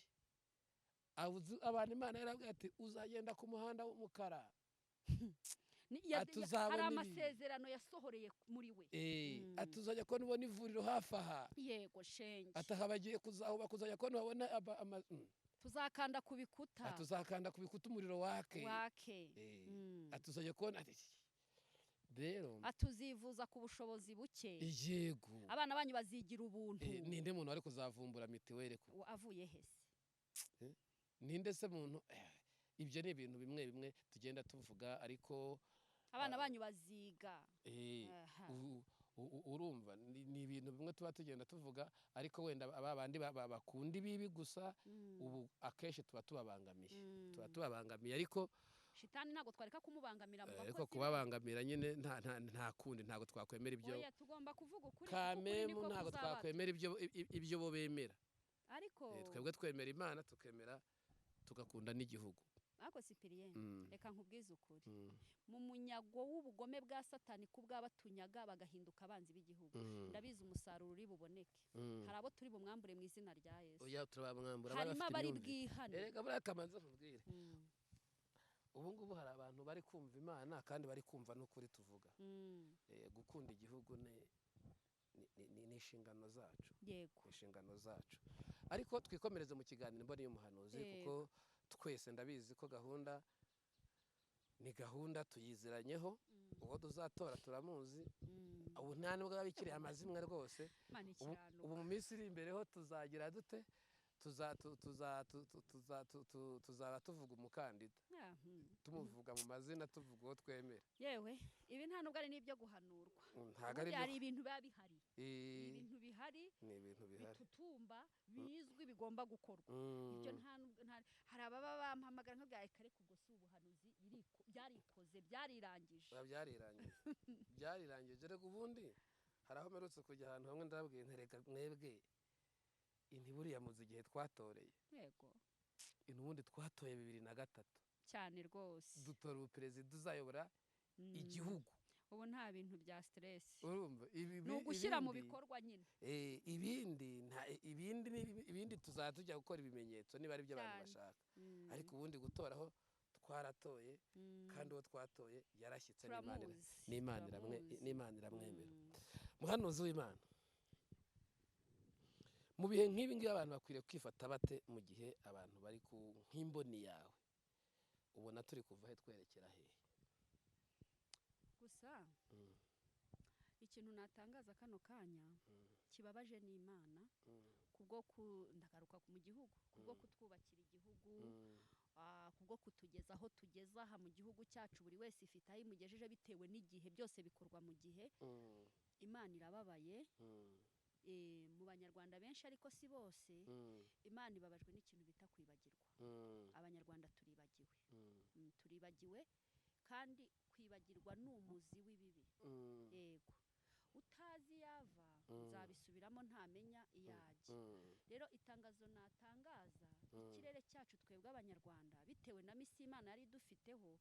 abantu Imana yarabwiye ati uzagenda ku muhanda w'umukara hari amasezerano yasohoreye muri we atuzajya ko nubona ivuriro hafi aha yego shenge ataha bagiye kuzahuba kuzajya ko nubona tuzakanda ku bikuta tuzakanda ku bikuta umuriro wake atuzajya kubona rero atuzivuza ku bushobozi buke yego abana banyu bazigira ubuntu ninde muntu wari kuzavumbura mitiweli avuye hese ninde se muntu ibyo ni ibintu bimwe bimwe tugenda tuvuga ariko abana banyu baziga urumva ni ibintu bimwe tuba tugenda tuvuga ariko wenda abandi bakunda ibibi gusa ubu akenshi tuba tubabangamiye ariko shitani ntabwo twareka kumubangamira mu bakozi ariko kubabangamira nyine nta kundi ntabwo twakwemera ibyo tugomba kuvuga ukuri kamemu ntabwo twakwemera ibyo bo bemera ariko twebwe twemera Imana tukemera tugakunda n'igihugu ariko Cyprien reka nkubwize ukuri mu munyago w'ubugome bwa Satani kubw'abatunyaga bagahinduka abanzi b'igihugu ndabizi umusaruro uri buboneke hari abo turi bumwambure mu izina rya Yesu oya turabamwambura harimo abari bwihane erega buriya kamanza nkubwire ubu ngubu hari abantu bari kumva Imana kandi bari kumva n'ukuri tuvuga gukunda igihugu ni inshingano zacu yego inshingano zacu ariko twikomereze mu kiganiro mboni y'umuhanuzi kuko twese ndabizi ko gahunda ni gahunda tuyiziranyeho uwo tuzatora turamuzi ubu nta nubwo babikiriye amazimwe rwose ubu mu minsi iri imbere ho tuzagira dute tuzaba tuvuga umukandida tumuvuga mu mazina tuvuga uwo twemera yewe ibi nta nubwo ari n'ibyo guhanurwa hari ibintu biba bihari ibintu bihari bitutumba bizwi bigomba gukorwa ibyo hari ababa bampamagara nk'abya kare kubwo si ubuhanuzi byarikoze byarirangije rego ubundi hari aho mperutse kujya ahantu hamwe ndababwiye ntereka mwebwe intiburiya muzi igihe twatoreye yego ubundi twatoye 2003 cyane rwose dutora ubuperezida uzayobora igihugu ubu nta bintu bya stress urumva ni ugushyira mu bikorwa nyine ibindi tuzajya tujya gukora ibimenyetso niba ari byo abantu bashaka ariko ubundi gutoraho twaratoye kandi uwo twatoye yarashyitse n'Imana iramwemera muhanuzi w'Imana mu bihe nk'ibi ngibi abantu bakwiriye kwifata bate mu gihe abantu bari ku nk'imboni yawe ubona turi kuva he twerekera hehe gusa ikintu natangaza kano kanya kibabaje n'Imana kubwo ndagaruka mu gihugu kubwo kutwubakira igihugu kubwo kutugeza aho tugeza aha mu gihugu cyacu buri wese ifite aho imugejeje bitewe n'igihe byose bikorwa mu gihe Imana irababaye mu banyarwanda benshi ariko si bose Imana ibabajwe n'ikintu bita kwibagirwa abanyarwanda turibagiwe kandi kwibagirwa ni umuzi w'ibibi yego utazi yava uzabisubiramo ntamenya iyajya rero itangazo natangaza ikirere cyacu twebwe abanyarwanda bitewe na misi Imana yari dufiteho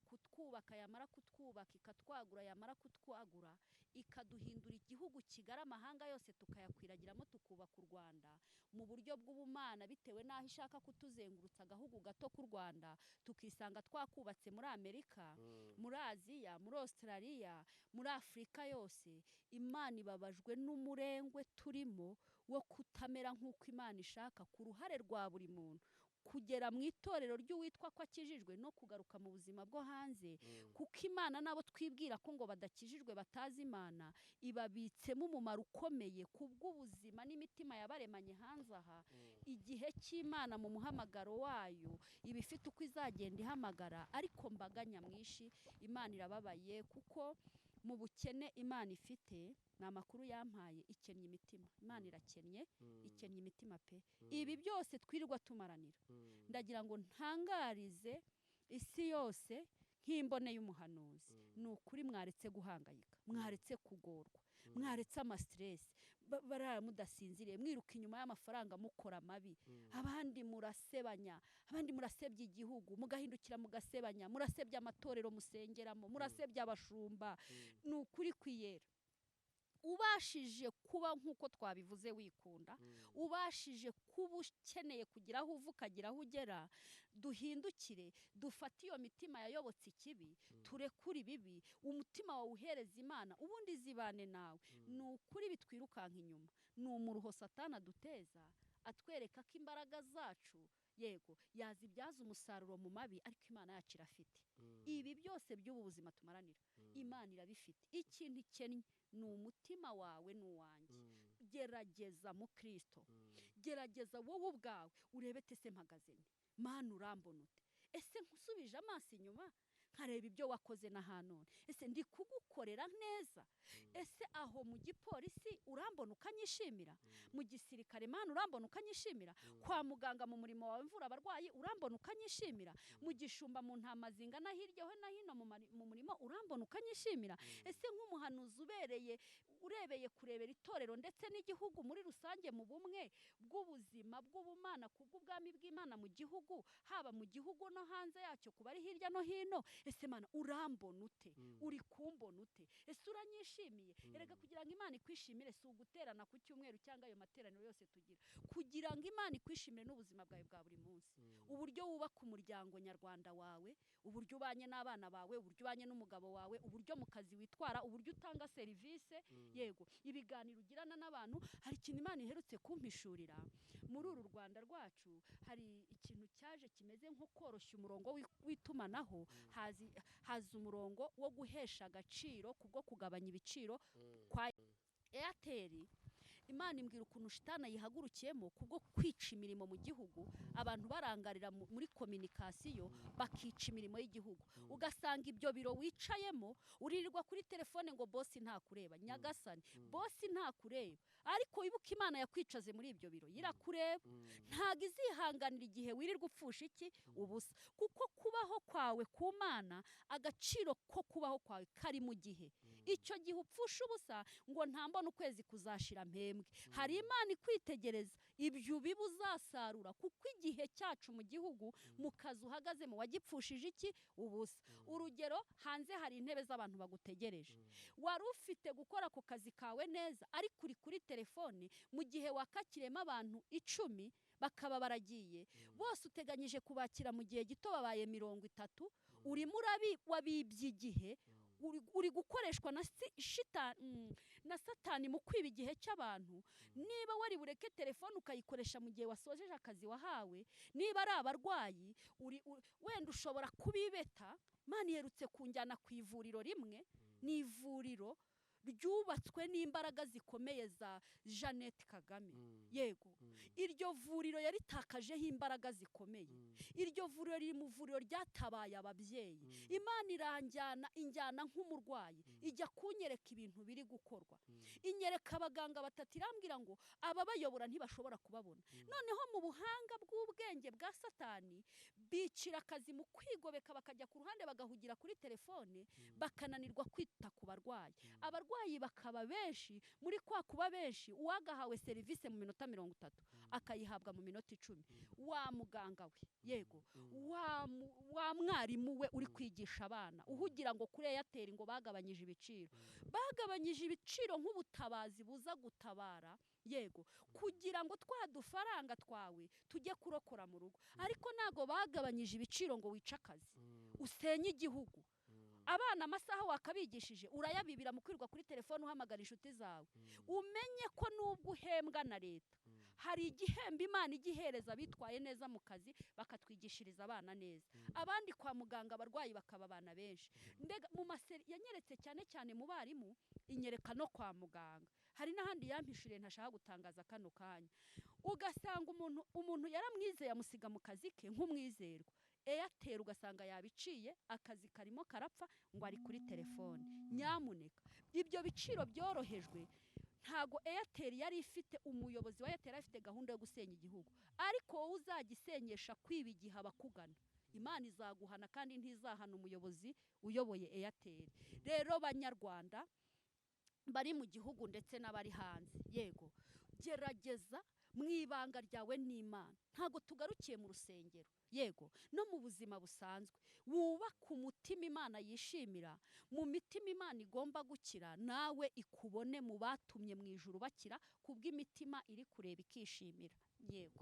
kutwubaka yamara kutwubaka ikatwagura yamara kutwagura ikaduhindura igihugu kigara amahanga yose tukayakwiragiramo tukubaka u Rwanda mu buryo bw'ubumana bitewe n'aho ishaka kutuzengurutsa agahugu gato k'u Rwanda tukisanga twakubatse muri Amerika muri Aziya muri Australia muri Afurika yose Imana ibabajwe n'umurengwe turimo wo kutamera nk'uko Imana ishaka ku ruhare rwa buri muntu kugera mu itorero ry'uwitwa ko akijijwe no kugaruka mu buzima bwo hanze kuko Imana nabo twibwira ko ngo badakijijwe batazi Imana ibabitsemo umumaro ukomeye kubw'ubuzima n'imitima yabaremanye hanze aha igihe cy'Imana mu muhamagaro wayo iba ifite uko izagenda ihamagara ariko mbaga nyamwinshi Imana irababaye kuko mu bukene Imana ifite ni amakuru yampaye ikennye imitima Imana irakennye ikennye imitima pe ibi byose twirirwa tumaranira ndagira ngo ntangarize isi yose nk'imbone y'umuhanuzi ni ukuri mwaretse guhangayika mwaretse kugorwa mwaretse amastress barara mudasinziriye mwiruka inyuma y'amafaranga mukora mabi, abandi murasebanya, abandi murasebya igihugu, mugahindukira mugasebanya, murasebya amatorero musengeramo, murasebya abashumba. Ni ukuri kwiyera. Ubashije kuba nk'uko twabivuze wikunda, ubashije kuba ukeneye kugira aho uva ukagira aho ugera, duhindukire dufate iyo mitima yayobotse ikibi, turekure ibibi, umutima wawe uhereza Imana, ubundi zibane nawe. Ni ukuri bitwirukanka inyuma, ni umuruho Satani aduteza, atwereka ko imbaraga zacu yego yazibyaza umusaruro mu mabi, ariko Imana yacu irafite ibi byose by'ubu buzima tumaranira. Imana irabifite. Ikintu ikennye ni umutima wawe n'uwanjye. Gerageza mu Kristo, gerageza wowe ubwawe urebe ese mpagaze nte, Mana urambona ute, ese nkusubije amaso inyuma nkareba ibyo wakoze na hanone, ese ndi kugukorera neza, ese aho mu gipolisi urambona ukanyishimira, mu gisirikare Mana urambona ukanyishimira, kwa muganga mu murimo wawe mvura abarwayi urambona ukanyishimira, mu gishumba mu ntama zingana hirya no hino mu murimo urambona ukanyishimira, ese nk'umuhanuzi urebeye kurebera itorero ndetse n'igihugu muri rusange mu bumwe bw'ubuzima bw'ubumana kubw'ubwami bw'Imana mu gihugu, haba mu gihugu no hanze yacyo kuba ari hirya no hino, ese Mana urambona ute, uri kumbona ute, ese uranyishimiye? Erega kugira ngo Imana ikwishimire si uguterana ku cyumweru cyangwa ayo materaniro yose tugira, kugira ngo Imana ikwishimire n'ubuzima bwawe bwa buri munsi, uburyo wubaka umuryango nyarwanda wawe, uburyo ubanye n'abana bawe, uburyo ubanye n'umugabo wawe, uburyo mu kazi witwara, uburyo utanga serivisi, yego ibiganiro ugirana n'abantu. Hari ikintu Imana iherutse kumpishurira muri uru Rwanda rwacu, hari ikintu cyaje kimeze nko koroshya umurongo w'itumanaho, haza umurongo wo guhesha agaciro kubwo kugabanya ibiciro kwa Airtel. Imana imbwira ukuntu shitana yihagurukiyemo kubwo kwica imirimo mu gihugu, abantu barangarira muri kominikasiyo bakica imirimo y'igihugu, ugasanga ibyo biro wicayemo uririrwa kuri telefone ngo bosi ntakureba. Nyagasani, bosi ntakureba, ariko wibuka Imana yakwicaze muri ibyo biro irakureba. Ntago izihanganira igihe wirirwa upfusha iki ubusa, kuko kubaho kwawe ku Mana, agaciro ko kubaho kwawe kari mu gihe. Icyo gihe upfusha ubusa ngo ntambona ukwezi kuzashira mpembwe, hari Imana ikwitegereza ibyo biba uzasarura, kuko igihe cyacu mu gihugu mu kazi uhagazemo wagipfushije iki ubusa. Urugero, hanze hari intebe z'abantu bagutegereje, wari ufite gukora ako kazi kawe neza, ariko uri kuri telefone, mu gihe wakakiremo abantu 10 bakaba baragiye bose, uteganyije kubakira mu gihe gito babaye 30, urimo wabibye igihe, uri gukoreshwa na Satani mu kwiba igihe cy'abantu. Niba wari bureke telefone ukayikoresha mu gihe wasojeje akazi wahawe, niba ari abarwayi wenda ushobora kubibeta. Imana iherutse kunjyana ku ivuriro rimwe, ni ivuriro ryubatswe n'imbaraga zikomeye za Jeannette Kagame. Yego, iryo vuriro yaritakajeho imbaraga zikomeye. Iryo vuriro riri mu vuriro ryatabaye ababyeyi. Imana injyana nk'umurwayi, ijya kunyereka ibintu biri gukorwa, inyereka abaganga batatu, irambwira ngo aba bayobora ntibashobora kubabona. Noneho mu buhanga bw'ubwenge bwa Satani bicira akazi mu kwigobeka, bakajya ku ruhande bagahugira kuri telefone, bakananirwa kwita ku barwayi. Abarwayi bakaba benshi, muri kwa kuba benshi uwagahawe serivisi mu minota 30 akayihabwa mu minota 10. Wa muganga we, yego, wa mwarimu we uri kwigisha abana, uhugira ngo kuri Airtel ngo bagabanyije ibiciro nk'ubutabazi buza gutabara, yego, kugira ngo twadufaranga twawe tujye kurokora mu rugo, ariko nago bagabanyije ibiciro ngo wica akazi usenye igihugu. Abana amasaha wakabigishije urayabibira mu kwirwa kuri telefone uhamagara inshuti zawe. Umenye ko nubwo uhembwa na leta, hari igihembo Imana igihereza bitwaye neza mu kazi, bakatwigishiriza abana neza. Abandi kwa muganga abarwayi bakaba abana benshi. Ndega mu maseri yanyeretse cyane mu barimu, inyereka no kwa muganga. Hari n'ahandi yampishuriye ntashaka gutangaza kano kanya, ugasanga umuntu yaramwizeye amusiga mu kazi ke nk'umwizerwa. Airtel ugasanga yabiciye, akazi karimo karapfa ngo ari kuri telefone. Nyamuneka, ibyo biciro byorohejwe. Ntago Airtel yari ifite, umuyobozi wa Airtel afite gahunda yo gusenya igihugu, ariko wowe uzagisenyesha kwiba igihe abakugana, Imana izaguhana kandi ntizahana umuyobozi uyoboye Airtel. Rero banyarwanda, bari mu gihugu ndetse n'abari hanze, yego gerageza mu ibanga ryawe n'Imana. Ntago tugarukiye mu rusengero, yego no mu buzima busanzwe wubaka umutima Imana yishimira, mu mitima Imana igomba gukira, nawe ikubone mu batumye mu ijuru bakira kubw'imitima iri kureba ikishimira, yego.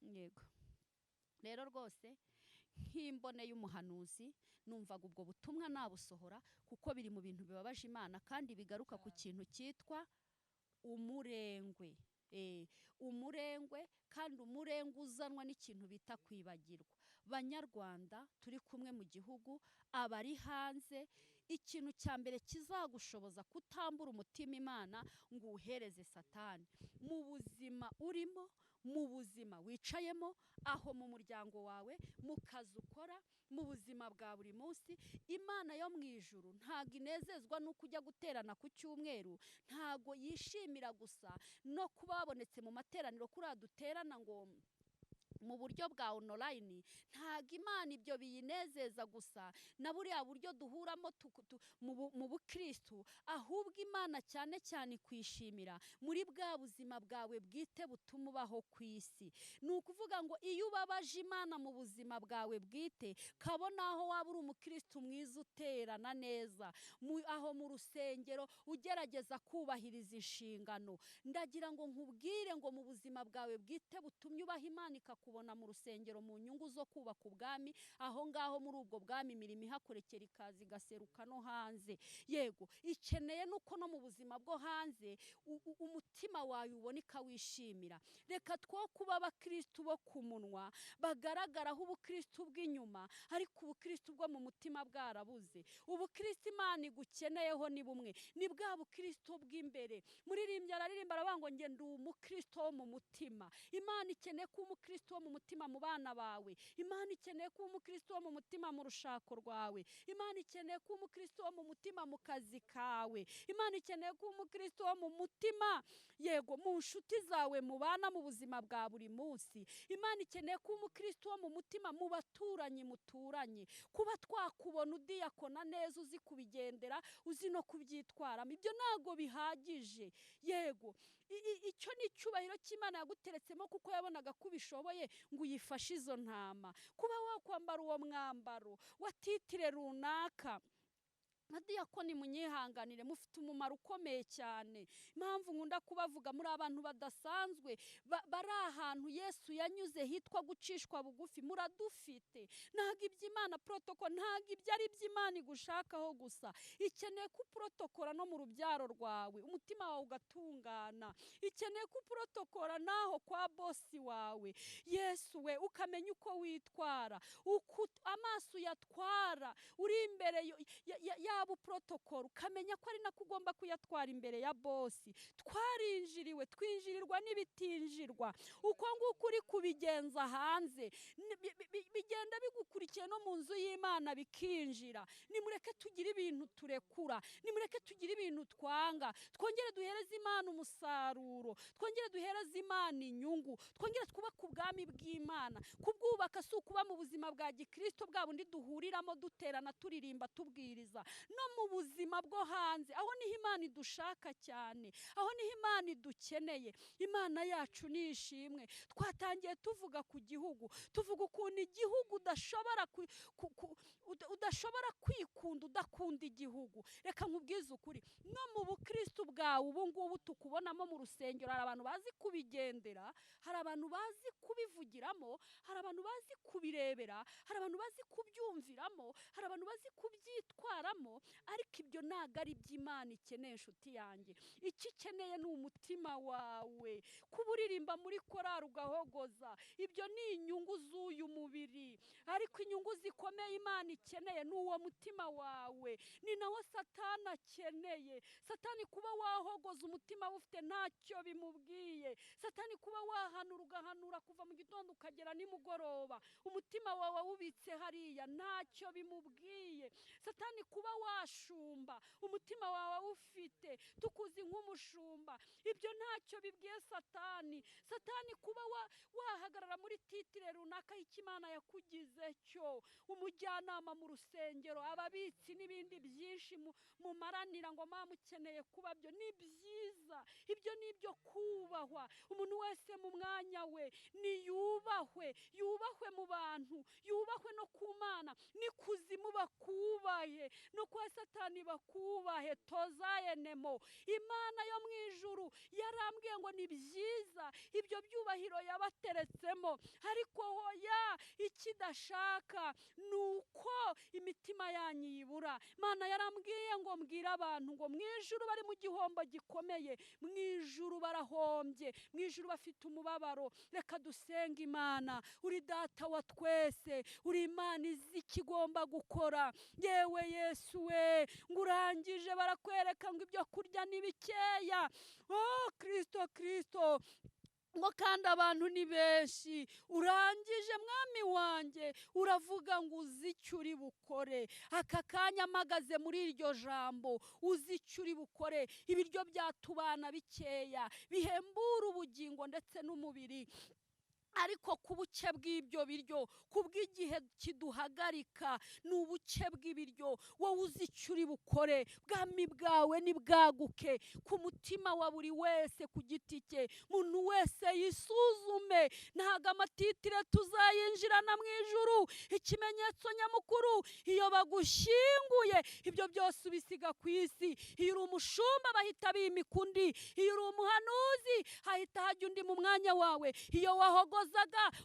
Yego rero rwose nk'imbone y'umuhanuzi numvaga ubwo butumwa nabusohora, kuko biri mu bintu bibabaje Imana kandi bigaruka ku kintu cyitwa umurengwe. Umurengwe, kandi umurengwe uzanwa n'ikintu bita kwibagirwa. Banyarwanda turi kumwe mu gihugu, abari hanze, ikintu cya mbere kizagushoboza kutambura umutima Imana ngo uhereze Satani mu buzima urimo, mu buzima wicayemo, aho mu muryango wawe, mu kazi ukora, mu buzima bwa buri munsi. Imana yo mu ijuru ntago inezezwa nuko ujya guterana ku cyumweru, ntago yishimira gusa no kuba wabonetse mu materaniro kuri aduterana ngo mu buryo bwa online. Ntago Imana ibyo biyinezeza gusa na buriya buryo duhuramo mu bukristu, ahubwo Imana cyane cyane kwishimira muri bwa buzima bwawe bwite butuma ubaho ku isi. Ni ukuvuga ngo iyo ubabaje Imana mu buzima bwawe bwite, kabona aho waba uri umukristu mwiza uterana neza, aho mu rusengero ugerageza kubahiriza inshingano, ndagira ngo nkubwire ngo mu buzima bwawe bwite butumye ubaha Imana ikakubona mu rusengero mu nyungu zo kubaka ubwami, aho ngaho muri ubwo bwami imirimo ihakorekera ikaza igaseruka no hanze. Yego ikeneye nuko no mu buzima bwo hanze umutima wawe ubona ikawishimira. Reka two kuba abakristu bo ku munwa bagaragaraho ubukristu bw'inyuma, ariko ubukristu bwo mu mutima bwarabuze. Ubukristu Imana igukeneyeho ni bumwe, ni bwa bukristu bw'imbere. Muririmbyi araririmba aravuga ngo nge ndi umukristu wo mu mutima. Imana ikeneye ko umukristu wo mu mutima mu bana bawe, Imana ikeneye ko umukristu wo mu mutima mu rushako rwawe, Imana ikeneye ko umukristu wo mu mutima mu kazi kawe, Imana ikeneye ko umukristu wo mu mutima, yego mu nshuti zawe mubana mu buzima bwa buri munsi. Imana ikeneye ko umukristu wo mu mutima mu baturanyi muturanye, kuba twakubona udiyakona neza, uzi kubigendera, uzi no kubyitwaramo, ibyo ntago bihagije. Yego icyo ni icyubahiro cy'Imana yaguteretsemo, kuko yabonaga ko ubishoboye ngo uyifashe izo ntama. Kuba wakwambara uwo mwambaro wa titire runaka, Diyakoni munyihanganire, mufite umumaro ukomeye cyane. Impamvu nkunda kubavuga, muri abantu badasanzwe bari ahantu Yesu yanyuze hitwa gucishwa bugufi, muradufite. Ntago iby'Imana protokol, ntago ibyo ari iby'Imana igushakaho gusa, ikeneye ko protokora no mu rubyaro rwawe, umutima wawe ugatungana. Ikeneye ko protokora naho kwa bosi wawe, Yesu we, ukamenya uko witwara, uko amaso yatwara uri imbere yaba protokol, ukamenya ko ari nako ugomba kuyatwara imbere ya bosi. Twarinjiriwe, twinjirirwa n'ibitinjirwa. Uko nguko uri kubigenza hanze bigenda bigukurikiye no mu nzu y'Imana bikinjira. Nimureke tugire ibintu turekura, nimureke tugire ibintu twanga, twongere duhereze Imana umusaruro, twongere duhereze Imana inyungu, twongere twubaka ubwami bw'Imana. Kubwubaka si ukuba mu buzima bwa gikristo bwa bundi duhuriramo duterana turirimba tubwiriza. No mu buzima bwo hanze, aho niho Imana idushaka cyane, aho niho Imana idukeneye. Imana yacu nishimwe. Twatangiye tuvuga ku gihugu, tuvuga ukuntu igihugu udashobora kwikunda udakunda igihugu. Reka nkubwize ukuri, no mu bukristo bwawe ubu ngubu tukubonamo mu rusengero, hari abantu bazi kubigendera, hari abantu bazi kubivugiramo, hari abantu bazi kubirebera, hari abantu bazi kubyumviramo, hari abantu bazi kubyitwaramo, ariko ibyo ntago ari iby'Imana ikeneye. Inshuti yanjye, icyo ikeneye ni umutima wawe. Kuba uririmba muri korari ugahogoza, ibyo ni inyungu z'uyu mubiri, ariko inyungu zikomeye Imana ikeneye ni uwo mutima wawe. Ni nawo Satani akeneye. Satani kuba wahogoza umutima ufite ntacyo bimubwiye. Satani kuba wahanura ugahanura kuva mu gitondo ukagera nimugoroba, umutima wawe ubitse hariya, ntacyo bimubwiye. Satani kuba kuba washumba umutima wawe ufite, tukuzi nk'umushumba. Ibyo ntacyo bibwiye Satani. Satani kuba wahagarara muri titire runaka y'Imana yakugize cyo, umujyanama mu rusengero, ababitsi n'ibindi byinshi mumaranira ngo mukeneye kuba byo, ni byiza. Ibyo ni ibyo kubahwa. Umuntu wese mu mwanya we niyubahwe, yubahwe mu bantu, yubahwe no ku Mana, n'ikuzimu bakubahe, no kwa Satani bakubahe. Tozaye nemo, Imana yo mu ijuru yarambwiye ngo ni byiza ibyo byubahiro yabateretsemo, ariko hoya ikidashaka nuko imitima yanyu yibura. Imana yarambwiye ngo mbwira abantu ngo mu ijuru bari mu gihombo gikomeye, mu ijuru barahombye, mu ijuru bafite umubabaro. Reka dusenge Imana. Uri data wa twese, uri Imana izi ikigomba gukora. Yewe Yesu we, ngurangije barakwereka ngo ibyo kurya ni bikeya. Oh Kristo, Kristo, ngo kandi abantu ni benshi. Urangije mwami wanjye, uravuga ngo uzi icyo uri bukore. Aka kanya mpagaze muri iryo jambo, uzi icyo uri bukore. Ibiryo byatubana bikeya bihembura ubugingo ndetse n'umubiri, ariko ku buke bw'ibyo biryo, kubw'igihe kiduhagarika, ni ubuke bw'ibiryo. Wowe uzi icyo uri bukore. Bwami bwawe nibwaguke ku mutima wa buri wese ku giti cye. Muntu wese yisuzume. Ntago amatitire tuzayinjirana mu ijuru. Ikimenyetso nyamukuru, iyo bagushyinguye ibyo byose ubisiga ku isi. Iyo uri umushumba bahita bimika undi, iyo uri umuhanuzi hahita hajya undi mu mwanya wawe. Iyo wahogozaga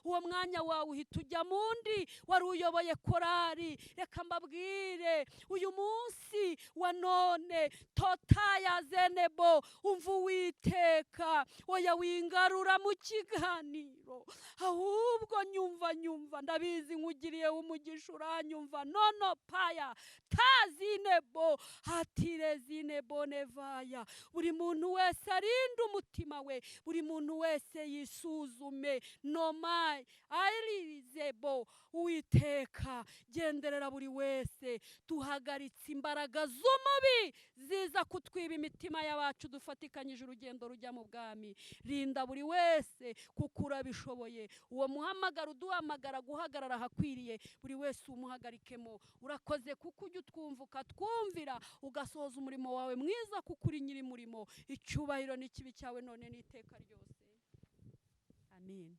uwo mwanya wawe uhita ujya mu ndi wari uyoboye korari. Reka mbabwire, uyu munsi wa none totaya zenebo, umva Uwiteka, oya wingarura mu kiganiro, ahubwo nyumva, ndabizi nkugiriye umugisha, uranyumva. Nono paya tazinebo hatirezinebo nevaya. Buri muntu wese arinde umutima we, buri muntu wese yisuzume. Nomai airizebo, Uwiteka genderera buri wese. Tuhagaritse imbaraga z'umubi ziza kutwiba imitima y'abacu dufatikanyije urugendo rujya mu bwami. Rinda buri wese kuko urabishoboye. Uwo muhamagara uduhamagara guhagarara hakwiriye, buri wese umuhagarikemo. Urakoze kuko ujya utwumva ukatwumvira, ugasohoza umurimo wawe mwiza kuko uri nyiri murimo. Icyubahiro n'ikibi cyawe none n'iteka ryose. Amen.